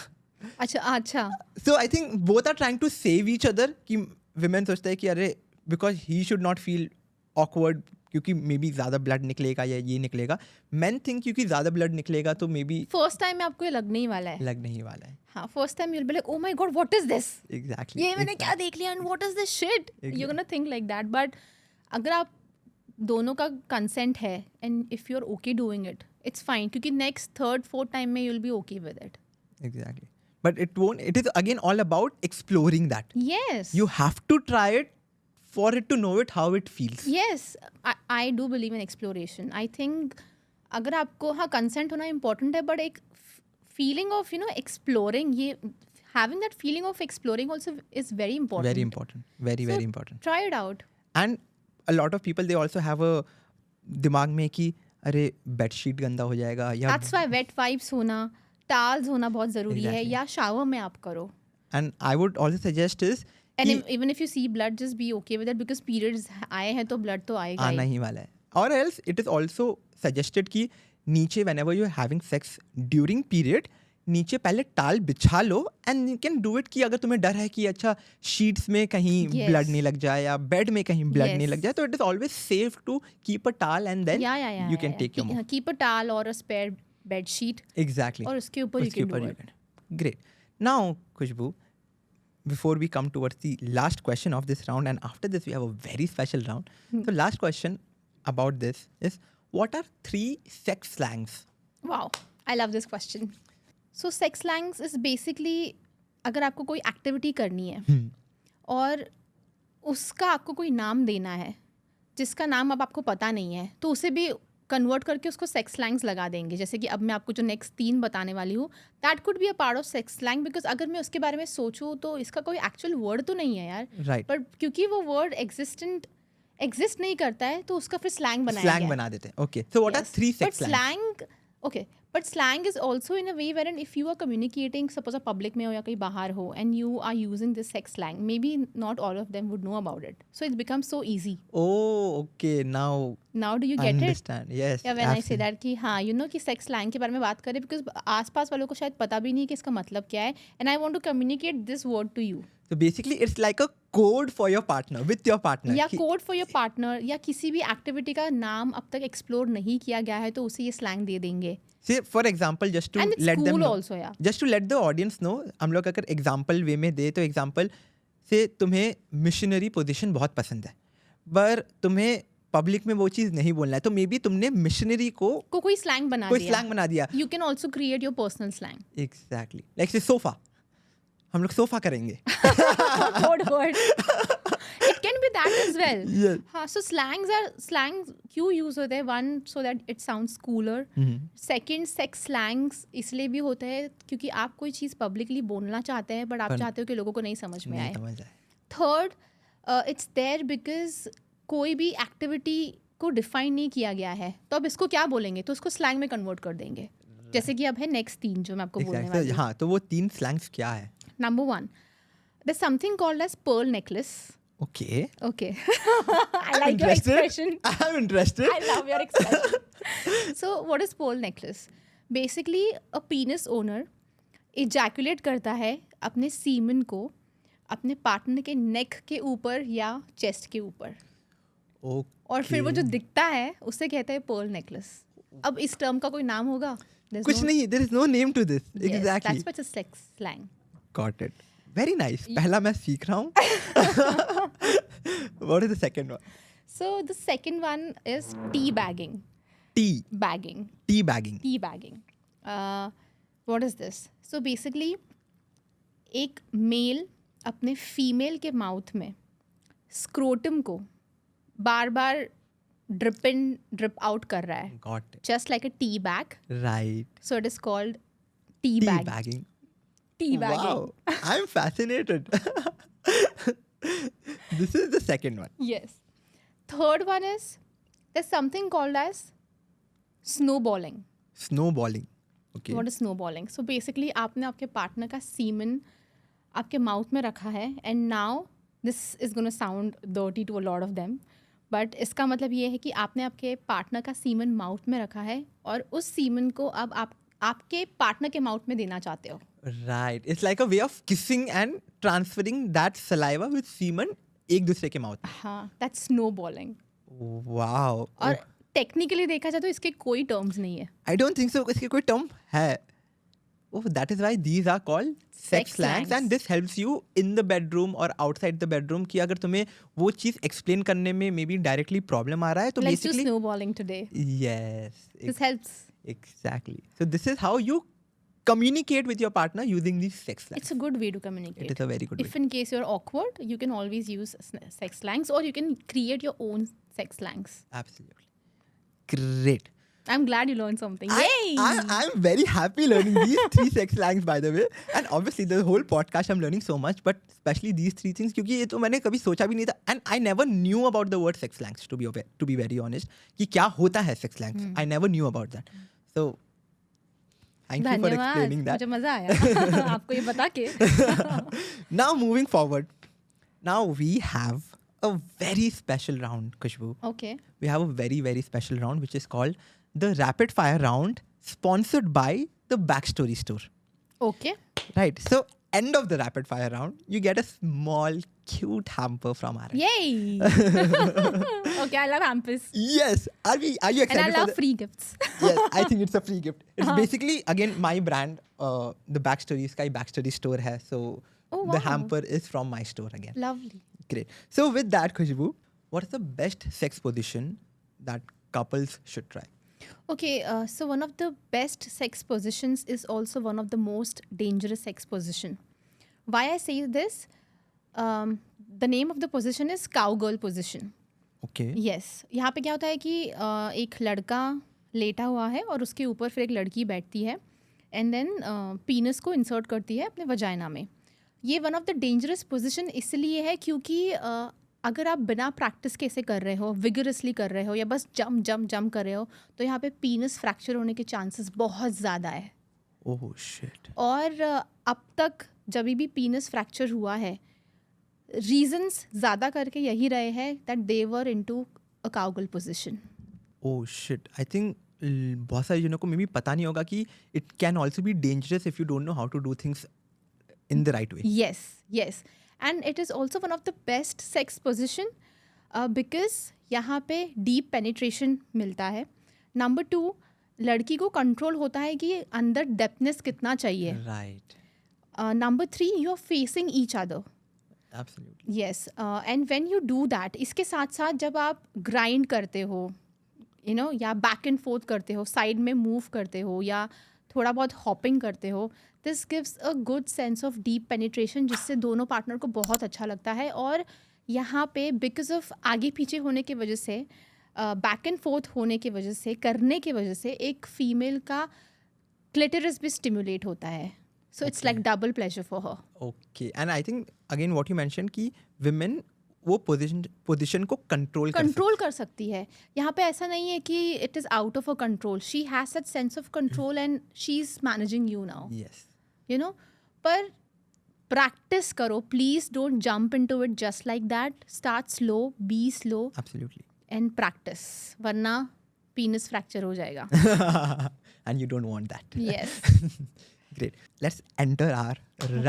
अच्छा. So I think both are trying to save each other. कि विमेन सोचता है कि अरे because he should not feel awkward क्योंकि मे बी ज़्यादा ब्लड निकलेगा या ये निकलेगा. मैन थिंक क्योंकि ज़्यादा ब्लड निकलेगा तो मे बी फर्स्ट टाइम में आपको ये लगने ही वाला है. हाँ, first time you'll be like, oh my god, what is this? Exactly. ये मैंने क्या देख लिया and what is this shit? You're gonna think like that. But अगर आप दोनों का कंसेंट है and if you're okay doing it, it's fine. क्योंकि next, third, fourth time में you'll be okay with it. Exactly. But it is again all about exploring that. Yes. You have to try it for it to know it how it feels. Yes, I do believe in exploration. I think अगर आपको हाँ consent होना important है, but एक feeling of exploring, ये having that feeling of exploring also is very important. Very important. Very important. Try it out. And a lot of people, they also have a दिमाग में कि अरे bedsheet गंदा हो जाएगा या That's why wet wipes होना, towels होना बहुत ज़रूरी है. Exactly. या शावर में आप करो. And I would also suggest is And कि even if you see blood, just be okay with it because periods आए हैं तो blood तो आएगा आना ही वाला है. Or else it is also suggested कि नीचे whenever you are having sex during period, नीचे पहले टाल बिछा लो and you can do it. कि अगर तुम्हें डर है कि अच्छा शीट्स में कहीं Yes. ब्लड नहीं लग जाए या बेड में कहीं ब्लड Yes. नहीं लग जाए, तो it is always safe to keep a towel and then या you can take your move. Keep a towel or a spare bed sheet exactly. और उसके ऊपर you can do it. Great. Now, Khushbu, before we come towards the last question of this round, and after this we have a very special round. So last question about this is, what are 3 sex slangs? Wow, I love this question. So sex slangs is basically अगर आपको कोई activity करनी है और उसका आपको कोई नाम देना है जिसका नाम अब आपको पता नहीं है, तो उसे भी कन्वर्ट करके उसको सेक्स स्लैंग्स लगा देंगे. जैसे कि अब मैं आपको जो नेक्स्ट 3 बताने वाली हूँ, that could be a part of sex slang. Because अगर मैं उसके बारे में सोचूँ तो इसका कोई एक्चुअल वर्ड तो नहीं है यार. Right. पर क्योंकि वो वर्ड एग्जिस्ट नहीं करता है तो उसका फिर स्लैंग बनाया Slang गया है. बना देते हैं. Okay. So what are 3 But sex slangs? slang, okay. But slang is also in a way wherein if you are communicating, suppose a public में हो या कहीं बाहर हो, and you are using this sex slang, maybe not all of them would know about it. So it becomes so easy. Oh, okay. Now Do you get it? understand. Yes. या when I say absolutely. that कि हाँ, you know कि sex slang के बारे में बात करें, because आसपास वालों को शायद पता भी नहीं कि इसका मतलब क्या है, and I want to communicate this word to you. So basically it's like a code for your partner, with your partner. या कि- कोड फॉर योर पार्टनर, या किसी भी एक्टिविटी का नाम अब तक एक्सप्लोर नहीं किया गया है तो उसे ये स्लैंग दे देंगे. Say for example, just to And it's let them cool know. also, yeah. Just to let the audience know, हम लोग अगर एग्जाम्पल वे में दे तो एग्जाम्पल से तुम्हें मिशनरी पोजीशन बहुत पसंद है, पर तुम्हें पब्लिक में वो चीज़ नहीं बोलना है, तो मे बी तुमने मिशनरी को कोई स्लैंग बना कोई दिया. स्लैंग बना दिया. You can also create your personal slang. Exactly. Like से सोफा, हम लोग सोफा करेंगे. Good word. It can be that as well. Yes. हाँ, so slangs क्यों यूज होते हैं? One, so that it sounds cooler. Second, sex slangs इसलिए भी होते हैं क्योंकि आप कोई चीज़ पब्लिकली बोलना चाहते हैं बट आप चाहते हो कि लोगों को नहीं समझ में नहीं आए. समझ आए. थर्ड, इट्स देयर बिकॉज कोई भी एक्टिविटी को डिफाइन नहीं किया गया है तो अब इसको क्या बोलेंगे, तो उसको स्लैंग में कन्वर्ट कर देंगे. जैसे कि अब है नेक्स्ट 3 जो मैं आपको बोलने Exactly. वाली So, हूँ. हाँ, तो वो 3 स्लैंग्स क्या है? Number 1, there's something called as pearl necklace. Okay. Okay. I like your expression. I'm interested. I love your expression. So what is pearl necklace? Basically a penis owner ejaculate करता है अपने semen को अपने partner के नेक के ऊपर या chest के ऊपर. Okay. और फिर वो जो दिखता है उसे कहते हैं पर्ल नेकलेस. अब इस टर्म का कोई नाम होगा? There's कुछ no- नहीं, there is no name to this. Yes, Exactly. that's what a sex slang. Got it. Very nice. पहला मैं सीख रहा हूँ. What is the second one? So the second one is tea bagging. Tea Bagging. bagging. Tea bagging. What is this? So basically एक mail अपने female के mouth में scrotum को बार बार ड्रिप इन ड्रिप आउट कर रहा है, Got it. Just like a tea bag. Right. So it is called T Tea bag. bagging. T bagging. Wow. I'm fascinated. This is the second one. Yes. Third one is there's something called as snowballing. Snowballing. Okay. What is snowballing? So basically आपने आपके partner का semen आपके mouth में रखा है, and now this is gonna sound dirty to a lot of them, but इसका मतलब ये है कि आपने आपके पार्टनर का सीमन माउथ में रखा है और उस सीमन को अब आप आपके पार्टनर के माउथ में देना चाहते हो. Right. It's like a way of kissing and transferring that saliva with semen एक दूसरे के माउथ हाँ, दैट्स snowballing. में. Wow. और टेक्निकली देखा जाए तो इसके कोई टर्म्स नहीं है. I don't think so. इसके कोई term है. Oh, that is why these are called sex Sex slangs, slangs. and this helps you in the bedroom or outside the bedroom कि अगर तुम्हें वो चीज़ explain करने में maybe directly problem आ रहा है तो Let's do basically snowballing today. yes, This helps. exactly. So this is how you communicate with your partner using these sex slangs. It's a good way to communicate. It is a very good If way. in case you're awkward, you can always use sex slangs, or you can create your own sex slangs. Absolutely. Great. I'm glad you learned something. Yay! I'm very happy learning these 3 sex slangs, by the way. And obviously the whole podcast I'm learning so much, but especially these 3 things क्योंकि ये तो मैंने कभी सोचा भी नहीं था. And I never knew about the word sex slangs, to be very honest. कि क्या होता है sex slangs. I never knew about that. So thank you for explaining that. मुझे मजा आया आपको ये बता के. Now moving forward. Now we have a very special round, Khushbu. Okay. We have a very, very special round which is called the Rapid Fire Round, sponsored by the Backstory Store. Okay. Right. So, end of the Rapid Fire Round, you get a small, cute hamper from our end. Yay! Okay, I love hampers. Yes. Are you excited And I for love free gifts. Yes, I think it's a free gift. It's basically, again, my brand, the Backstory Sky Backstory Store hai. So, Oh, the wow. hamper is from my store again. Lovely. Great. So, with that, Khushbu, what is the best sex position that couples should try? Okay, so one of the best sex positions is also one of the most dangerous sex position. Why I say this? The name of the position is cowgirl position. Okay. Yes. यहाँ पे क्या होता है कि एक लड़का लेटा हुआ है और उसके ऊपर फिर एक लड़की बैठती है, एंड देन पीनस को इंसर्ट करती है अपने वजाइना में. ये one of the dangerous position इसलिए है क्योंकि अगर आप बिना प्रैक्टिस के इसे कर रहे हो, विगरसली कर रहे हो या बस जम कर रहे हो, तो यहाँ पे पीनस फ्रैक्चर होने के चांसेस बहुत ज़्यादा है. Oh shit. और अब तक जब भी पीनस फ्रैक्चर हुआ है, रीजंस ज़्यादा करके यही रहे हैं that they were into a cowgirl position. Oh shit. I think बहुत सारे जनों को मे बी पता नहीं होगा कि it can also be dangerous if you don't know how to do things in the right way. Yes. And it is also one of the best sex position because यहाँ पे deep penetration मिलता है. Number 2, लड़की को control होता है कि अंदर डेप्थनेस कितना चाहिए. Right. Number 3, you are facing each other. Absolutely. Yes. And when you do that, इसके साथ साथ जब आप ग्राइंड करते हो, या बैक एंड फोर्थ करते हो, साइड में मूव करते हो या थोड़ा बहुत हॉपिंग करते हो, this gives a good sense of deep penetration जिससे दोनों पार्टनर को बहुत अच्छा लगता है. और यहाँ पे बिकॉज ऑफ आगे पीछे होने की वजह से, बैक एंड फोर्थ होने की वजह से, करने की वजह से एक फीमेल का क्लिटरिस भी स्टिमुलेट होता है. So it's like double pleasure for her. Okay. And I think again what you mentioned कि women वो पोजीशन को कंट्रोल कर सकती है. यहाँ पे ऐसा नहीं है कि it is out of a control. She has that sense of control and she is managing you now. Yes. पर प्रैक्टिस करो. Please don't jump into it just like that. Start slow, be slow Absolutely. And practice, वरना पीनस fracture हो जाएगा. And you don't want that. Yes. Great. Let's enter our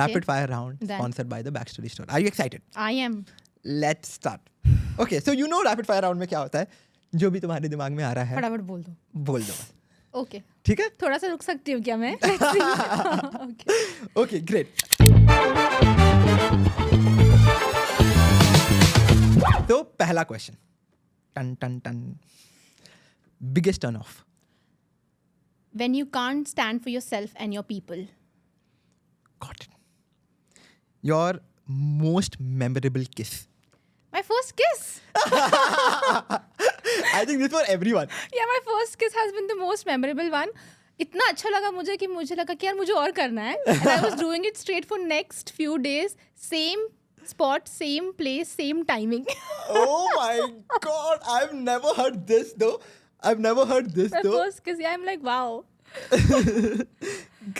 rapid fire round Done. sponsored by the Backstory Store. Are you excited? I am. Let's start. Okay, so you know rapid fire round में क्या होता है? जो भी तुम्हारे दिमाग में आ रहा है फटाफट बोल दो. बोल दो बस. ओके. ठीक है? थोड़ा सा रुक सकती हूँ क्या मैं? Let's see. Okay. Okay, great. पहला क्वेश्चन, टन टन टन, biggest turn off. When you can't stand for yourself and your people. Got it. Your most memorable kiss. My first kiss. I think this for everyone. Yeah, my first kiss has been the most memorable one. इतना अच्छा लगा मुझे कि मुझे लगा कि यार मुझे और करना है. And I was doing it straight for next few days. Same spot, same place, same timing. Oh my god, I've never heard this though. I've never heard this My though. first kiss, yeah, I'm like, wow.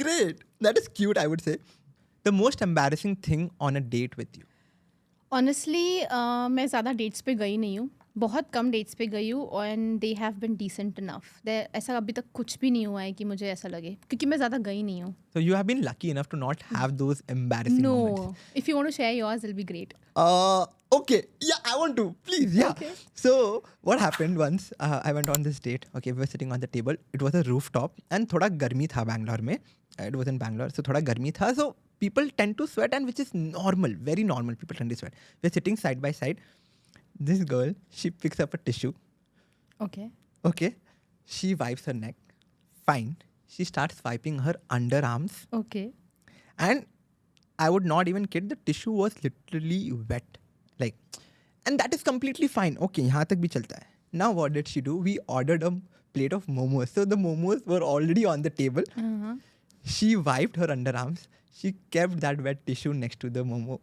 Great. That is cute, I would say. The most embarrassing thing on a date with you. Honestly, मैं ज़्यादा dates पे गई नहीं हूँ. बहुत कम dates पे गई हूँ and they have been decent enough. ऐसा अभी तक कुछ भी नहीं हुआ है कि मुझे ऐसा लगे क्योंकि मैं ज़्यादा गई नहीं हूँ. So you have been lucky enough to not have those embarrassing moments. No. If you want to share yours, it'll be great. Okay. Yeah, I want to. Please. Yeah. Okay. So what happened once? I went on this date. Okay, we were sitting on the table. It was a rooftop and थोड़ा गर्मी था Bangalore में. It was in Bangalore, so थोड़ा गर्मी था. So people tend to sweat, and which is normal, very normal. People tend to sweat. We're sitting side by side. This girl, she picks up a tissue. Okay. Okay. She wipes her neck. Fine. She starts wiping her underarms. Okay. And I would not even kid, the tissue was literally wet. Like, and that is completely fine. Okay, यहाँ तक भी चलता है. Now what did she do? We ordered a plate of momos. So the momos were already on the table. Uh-huh. She wiped her underarms. She kept that wet tissue next to the momo.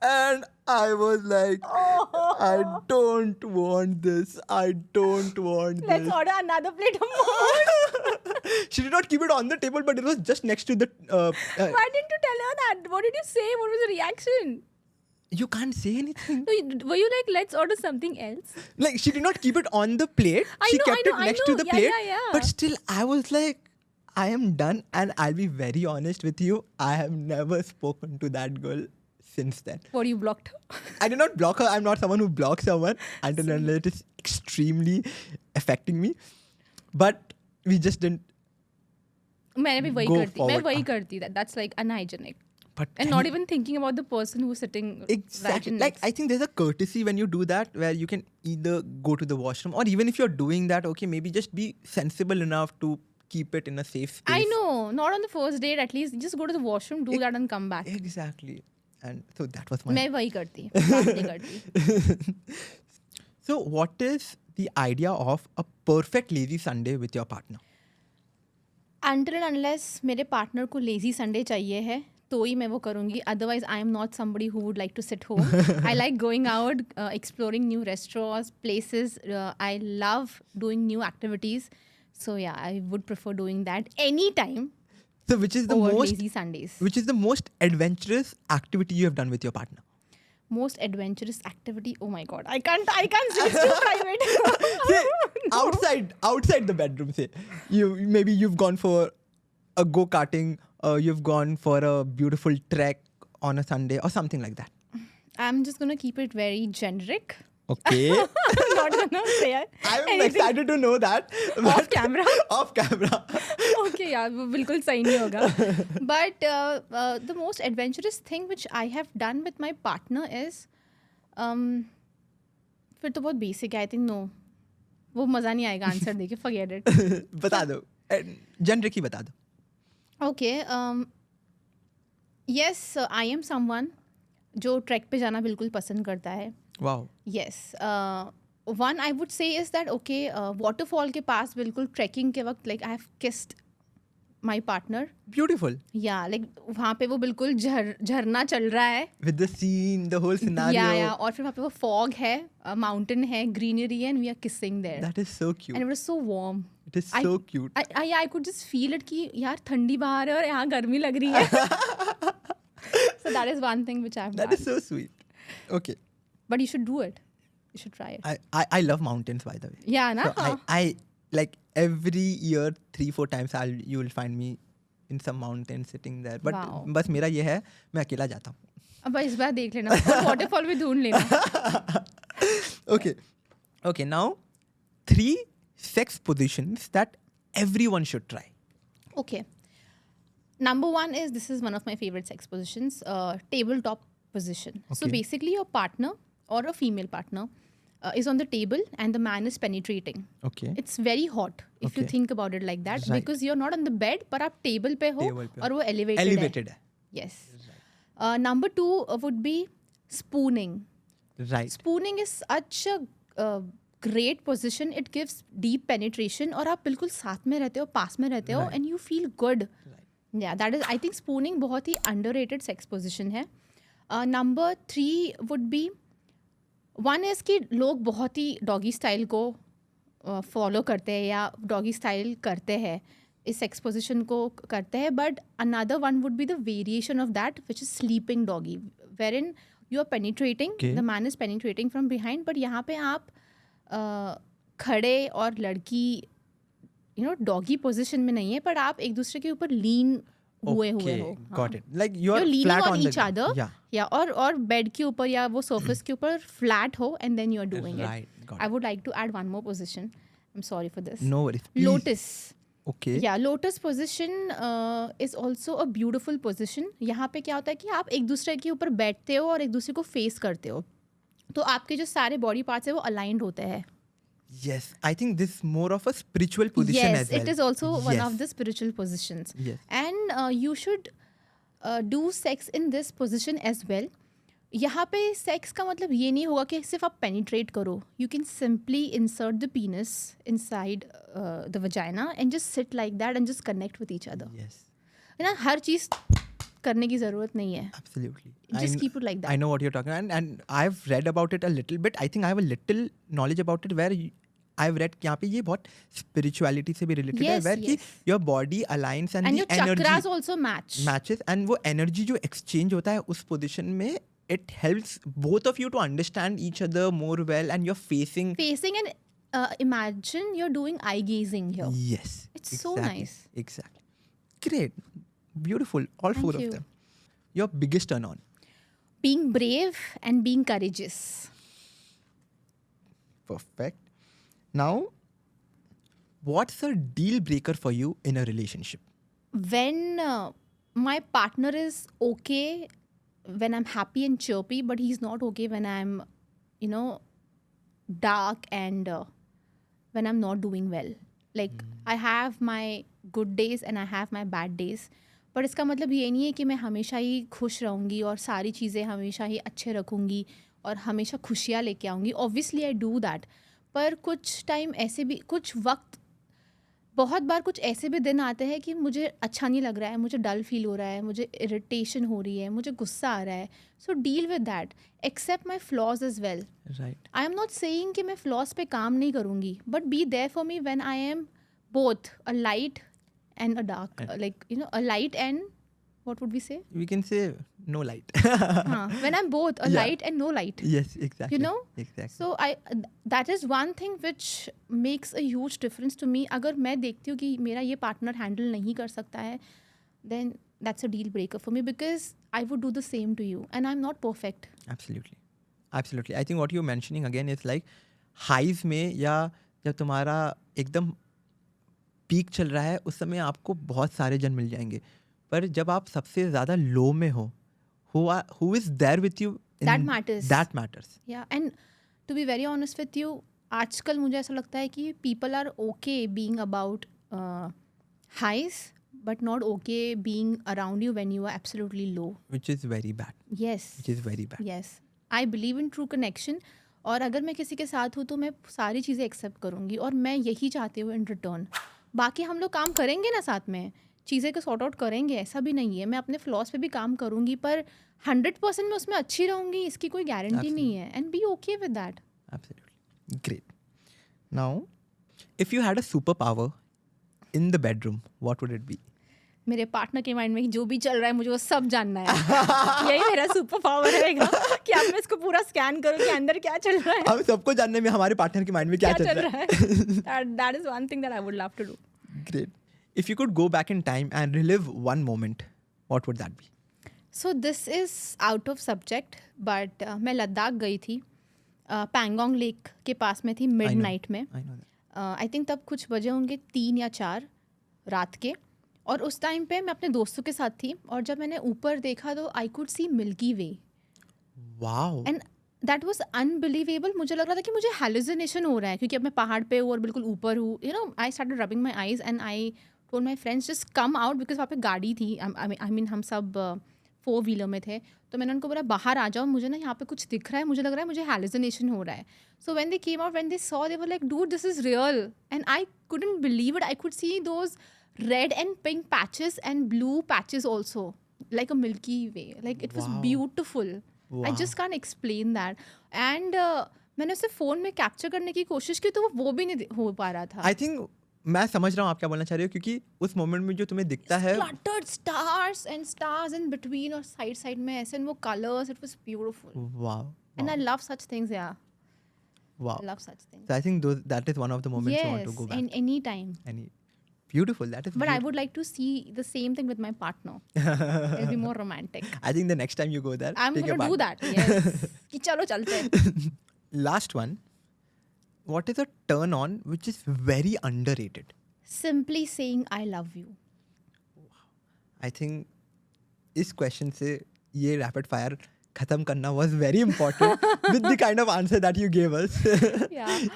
And I was like, I don't want this. I don't want Let's this. order another plate of momos. She did not keep it on the table, but it was just next to the. Why didn't you tell her that? What did you say? What was the reaction? You can't say anything. Were you like, let's order something else? Like, she did not keep it on the plate. She kept it next to the Yeah, plate. yeah. But still, I was like, I am done. And I'll be very honest with you. I have never spoken to that girl since then. What, you blocked her? I did not block her. I'm not someone who blocks someone until unless it is extremely affecting me. But we just didn't. मैंने भी वही Go करती. मैं forward. वही करती. That's like unhygienic. But And not even thinking about the person who's sitting right exactly. in Like, next. I think there's a courtesy when you do that where you can either go to the washroom or even if you're doing that, okay, maybe just be sensible enough to keep it in a safe space. I know. Not on the first date at least. Just go to the washroom, do that and come back. Exactly. And so that was my. मैं वही करती. बात नहीं करती. So, what is the idea of a perfect lazy Sunday with your partner? Until and unless मेरे partner को lazy Sunday चाहिए है तो ही मैं वो करूँगी. Otherwise I am not somebody who would like to sit home. I like going out, exploring new restaurants, places. I love doing new activities. So yeah I would prefer doing that any time So, which is the over most lazy Sundays. which is the most adventurous activity you have done with your partner? Most adventurous activity. Oh my god, I can't say it's too private. Say, outside the bedroom, say maybe you've gone for a go-karting, you've gone for a beautiful trek on a Sunday or something like that. I'm just gonna keep it very generic. Okay. I'm not gonna say I'm anything excited to know that. off camera. Off camera. Okay, yeah, वो बिल्कुल सही नहीं होगा. But the most adventurous thing which I have done with my partner is, फिर तो बहुत basic है. I think no, वो मज़ा नहीं आएगा आंसर देके. Forget it. बता दो. Generic ही बता दो. Okay. Yes, I am someone जो ट्रैक पे जाना बिल्कुल पसंद करता है. Wow. Yes. One I would say is that okay, waterfall के पास बिल्कुल trekking के वक्त like I have kissed my partner. Beautiful. Yeah, like वहाँ पे वो बिल्कुल झरना चल रहा है. With the scene, the whole scenario. Yeah. और फिर वहाँ पे वो fog है, mountain है, greenery है, and we are kissing there. That is so cute. And it was so warm. It is so cute. I could just feel it कि यार ठंडी बाहर है और यहाँ गर्मी लग रही है. So that is one thing which I've done. That is so sweet. Okay. But you should do it. You should try it. I love mountains, by the way. Yeah, na? So I like every year 3-4 times you will find me in some mountain sitting there. But Wow. बस मेरा ये है मैं अकेला जाता हूँ. अब इस बार देख लेना. वाटरफॉल भी ढूंढ लेना. Okay. Now 3 sex positions that everyone should try. Okay. Number one is, this is one of my favorite sex positions, tabletop position. So Okay. basically, your partner or a female partner is on the table and the man is penetrating. Okay. It's very hot if you Okay. think about it like that, Right. because you're not on the bed, पर आप table पे हो Table पे और वो elevated है. Elevated है. Yes. Number 2 would be spooning. Right. Spooning is such a great position. It gives deep penetration और आप बिल्कुल साथ में रहते हो, पास में रहते हो, Right. and you feel good. Right. Yeah, that is, I think spooning बहुत ही underrated sex position है. Number 3 would be, one is कि लोग बहुत ही डॉगी स्टाइल को फॉलो करते हैं या डॉगी स्टाइल करते हैं, इस सेक्स पोजिशन को करते हैं, but another one would be the variation of that which is sleeping doggy, where in you are penetrating, Okay. The man is penetrating from behind, but यहाँ पे आप खड़े और लड़की डॉगी पोजिशन में नहीं है, पर आप एक दूसरे के ऊपर लीन हुए Okay. हो. Got it. Like you're You're leaning flat on on the each other. Yeah. या और बेड के ऊपर या वो surface के ऊपर फ्लैट हो, and then you're doing it. Right. Got I it. would like to add one more position. I'm sorry for this. No worries. Please. Lotus. Okay. Yeah, lotus position is also a beautiful position. यहाँ पे क्या होता है कि आप एक दूसरे के ऊपर बैठते हो और एक दूसरे को फेस करते हो, तो आपके जो सारे बॉडी पार्ट्स है वो अलाइंड होते हैं. Yes. I think this is more of a spiritual position Yes, as well. it is also one Yes. of the spiritual positions. Yes. And you should do sex in this position as well. यहाँ पे sex का मतलब ये नहीं होगा कि सिर्फ आप पेनिट्रेट करो. You can simply insert the पीनस inside the vagina and just sit like that and just connect with each other. Yes. है ना, हर चीज़ करने की ज़रूरत नहीं है. Absolutely. Just keep it like that. I know what you're talking about, and I've read about it a little bit. I think I have a little knowledge about it where I've read कि यहाँ पे ये बहुत spirituality से भी related है, Yes, where कि yes. your body aligns and And the your chakras energy also match. matches, and वो energy जो exchange होता है उस position में, it helps both of you to understand each other more well, and you're facing. Facing and imagine you're doing eye gazing here. Yes. It's so exactly, nice. Exactly. Great. Beautiful. All Thank four you. of them. Your biggest turn on. Being brave and being courageous. Perfect. Now, what's a deal breaker for you in a relationship? When my partner is okay when I'm happy and chirpy, but he's not okay when I'm, dark and when I'm not doing well. Like I have my good days and I have my bad days. पर इसका मतलब ये नहीं है कि मैं हमेशा ही खुश रहूँगी और सारी चीज़ें हमेशा ही अच्छे रखूँगी और हमेशा खुशियाँ लेके आऊँगी. ऑब्वियसली आई डू दैट, पर कुछ टाइम ऐसे भी, कुछ वक्त, बहुत बार कुछ ऐसे भी दिन आते हैं कि मुझे अच्छा नहीं लग रहा है, मुझे डल फील हो रहा है, मुझे इरिटेशन हो रही है, मुझे गुस्सा आ रहा है. So deal with that, accept my flaws as well. Right. I am not saying कि मैं फ्लॉज पे काम नहीं करूँगी, but be there for me when I am both a light and a dark, like a light and what would we say? We can say no light. When I'm both a Yeah. light and no light. Yes, exactly. You know? Exactly. So that is one thing which makes a huge difference to me. अगर मैं देखती हूँ कि मेरा ये partner handle नहीं कर सकता है, then that's a deal breaker for me, because I would do the same to you and I'm not perfect. Absolutely. Absolutely. I think what you're mentioning again is like highs में या जब तुम्हारा एकदम peak चल रहा है उस समय आपको बहुत सारे जन मिल जाएंगे, पर जब आप सबसे ज़्यादा लो में हो, who is there with you in That matters. That matters. Yeah, and to be very honest with you, आजकल मुझे ऐसा लगता है कि people are okay being about highs, but not okay being around you when you are absolutely low. Which is very bad. Yes. Which is very bad. Yes. I believe in true connection. और अगर मैं किसी के साथ हूँ तो मैं सारी चीज़ें एक्सेप्ट करूँगी और मैं यही चाहती हूँ इन रिटर्न. बाकी हम लोग काम करेंगे ना साथ में, चीज़ें को सॉर्ट आउट करेंगे, ऐसा भी नहीं है. मैं अपने फ्लॉस पे भी काम करूँगी, पर 100% मैं उसमें अच्छी रहूँगी इसकी कोई गारंटी नहीं है. And be okay with that. Absolutely. Great. Now, if you had a superpower in the bedroom, what would it be? मेरे पार्टनर के माइंड में जो भी चल रहा है मुझे वो सब जानना है. यही मेरा सुपर पावर रहेगा कि अब मैं इसको पूरा स्कैन करूँ कि अंदर क्या चल रहा है. हम सबको जानने में हमारे पार्टनर के माइंड में क्या चल रहा है. That is one thing that I would love to do. Great. If you could go back in time and relive one moment, what would that be? So this is out of subject, but मैं लद्दाख गई थी. Pangong lake के पास में थी midnight में. I know that. I think तब कुछ बजे होंगे 3 या 4 रात के. और उस टाइम पे मैं अपने दोस्तों के साथ थी और जब मैंने ऊपर देखा तो I could see milky way. Wow, and that was unbelievable. मुझे लग रहा था कि मुझे हेलुसिनेशन हो रहा है क्योंकि अब मैं पहाड़ पे हूँ और बिल्कुल ऊपर हूँ. I started rubbing my eyes and I told my friends just come out, because वहाँ पे गाड़ी थी. आई मीन हम सब 4 व्हीलर में थे. तो मैंने उनको बोला बाहर आ जाओ, मुझे ना यहाँ पे कुछ दिख रहा है, मुझे लग रहा है मुझे हेलुसिनेशन हो रहा है. So when they came out, when they saw, they were like dude this is real. And I couldn't believe it. I could see those red and pink patches and blue patches also, like a Milky Way. Like it was Wow. beautiful. I Wow. just can't explain that. And मैंने उसे phone में capture करने की कोशिश की तो वो भी नहीं हो पा रहा था. आई थिंक मैं समझ रहा हूँ आप क्या बोलना चाह रहे हो, क्योंकि उस मोमेंट में जो तुम्हें दिखता है Cluttered stars in between और साइड में ऐसे, and वो colors, it was beautiful. Wow, And I love such things, yeah. Wow. I love such things. So I think that is one of the moments you want to Yes, go back. and any time. Any beautiful. That is. But I would like to see the same thing with my partner. It'll be more romantic. I think the next time you go there, I'm take a gonna do partner. that. Yes. कि चलो चलते हैं. Last one. What is a turn on which is very underrated? Simply saying I love you. I think इस question से ये rapid fire खत्म करना was very important with the kind of answer that you gave us. Yeah.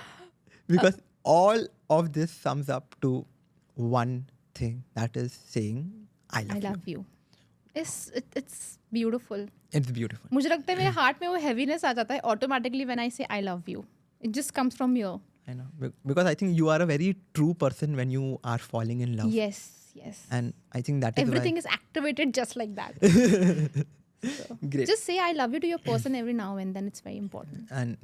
Because all of this sums up to one thing, that is saying I love I you. love you. It's beautiful. It's beautiful. मुझे लगता है मेरे heart में वो heaviness आ जाता है automatically when I say I love you. It just comes from here. I know. Because I think you are a very true person when you are falling in love. Yes. And I think that is Everything why. is activated just like that. So, Great. just say I love you to your person every now and then. It's very important. And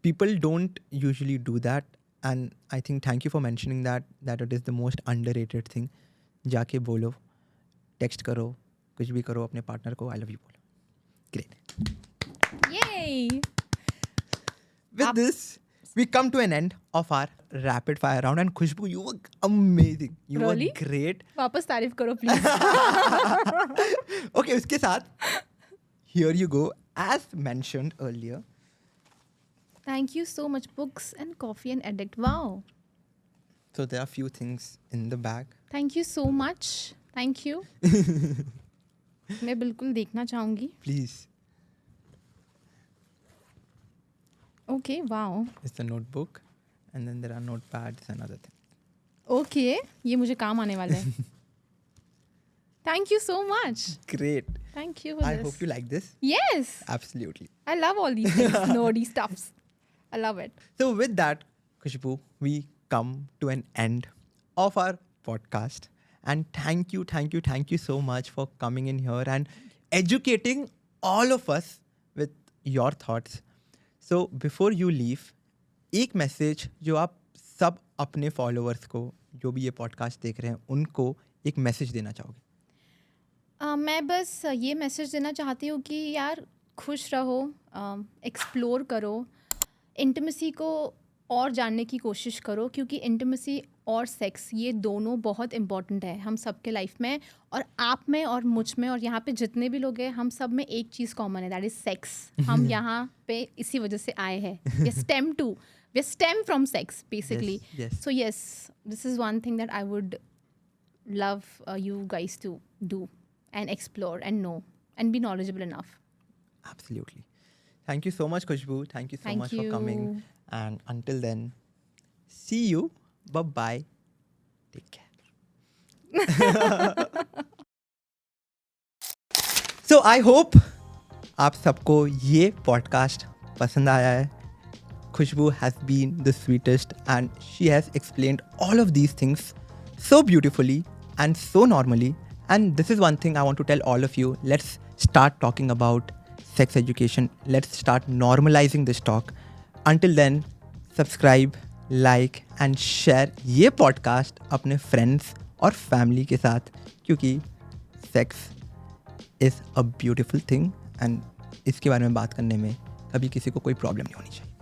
people don't usually do that. And I think thank you for mentioning that it is the most underrated thing. जाके बोलो, text करो, कुछ भी करो अपने partner को I love you बोलो. Great. Yay! With this, we come to an end of our rapid fire round. And Khushbu, you were amazing. You Really? were great. वापस तारीफ करो please. Okay, उसके साथ, here you go. As mentioned earlier, Thank you so much. Books and coffee and addict. Wow. so there are few things in the bag. Thank you so much. Thank you. मैं बिल्कुल देखना चाहूँगी. Please. Okay, wow. It's a notebook. And then there are notepads and other things. Okay, ये मुझे काम आने वाला है. Thank you so much. Great. Thank you for I this. hope you like this. Yes. Absolutely. I love all these things, nerdy stuffs. I love it. So with that, Khushbu, we come to an end of our podcast. And thank you so much for coming in here and educating all of us with your thoughts. So before you leave, एक message जो आप सब अपने followers को, जो भी ये podcast देख रहे हैं, उनको एक मैसेज देना चाहोगे? मैं बस ये मैसेज देना चाहती हूँ कि यार खुश रहो, एक्सप्लोर करो, इंटीमेसी को और जानने की कोशिश करो, क्योंकि इंटीमेसी और सेक्स ये दोनों बहुत इम्पॉर्टेंट है हम सब के लाइफ में, और आप में और मुझ में और यहाँ पे जितने भी लोग हैं, हम सब में एक चीज़ कॉमन है, दैट इज़ सेक्स. हम यहाँ पे इसी वजह से आए हैं. We stem from sex basically. Yes. So yes, this is one thing that I would love you guys to do and explore and know and be knowledgeable enough. Absolutely. Thank you so much, Khushbu. Thank you so much for coming. And until then, see you. Bye-bye. Take care. So I hope आप सबको ये podcast पसंद आया है. Khushbu has been the sweetest and she has explained all of these things so beautifully and so normally. And this is one thing I want to tell all of you. Let's start talking about sex education. Let's start normalizing this talk. Until then, subscribe, like and share ये podcast अपने friends और family के साथ, क्योंकि sex is a beautiful thing and इसके बारे में बात करने में कभी किसी को कोई प्रॉब्लम नहीं होनी चाहिए.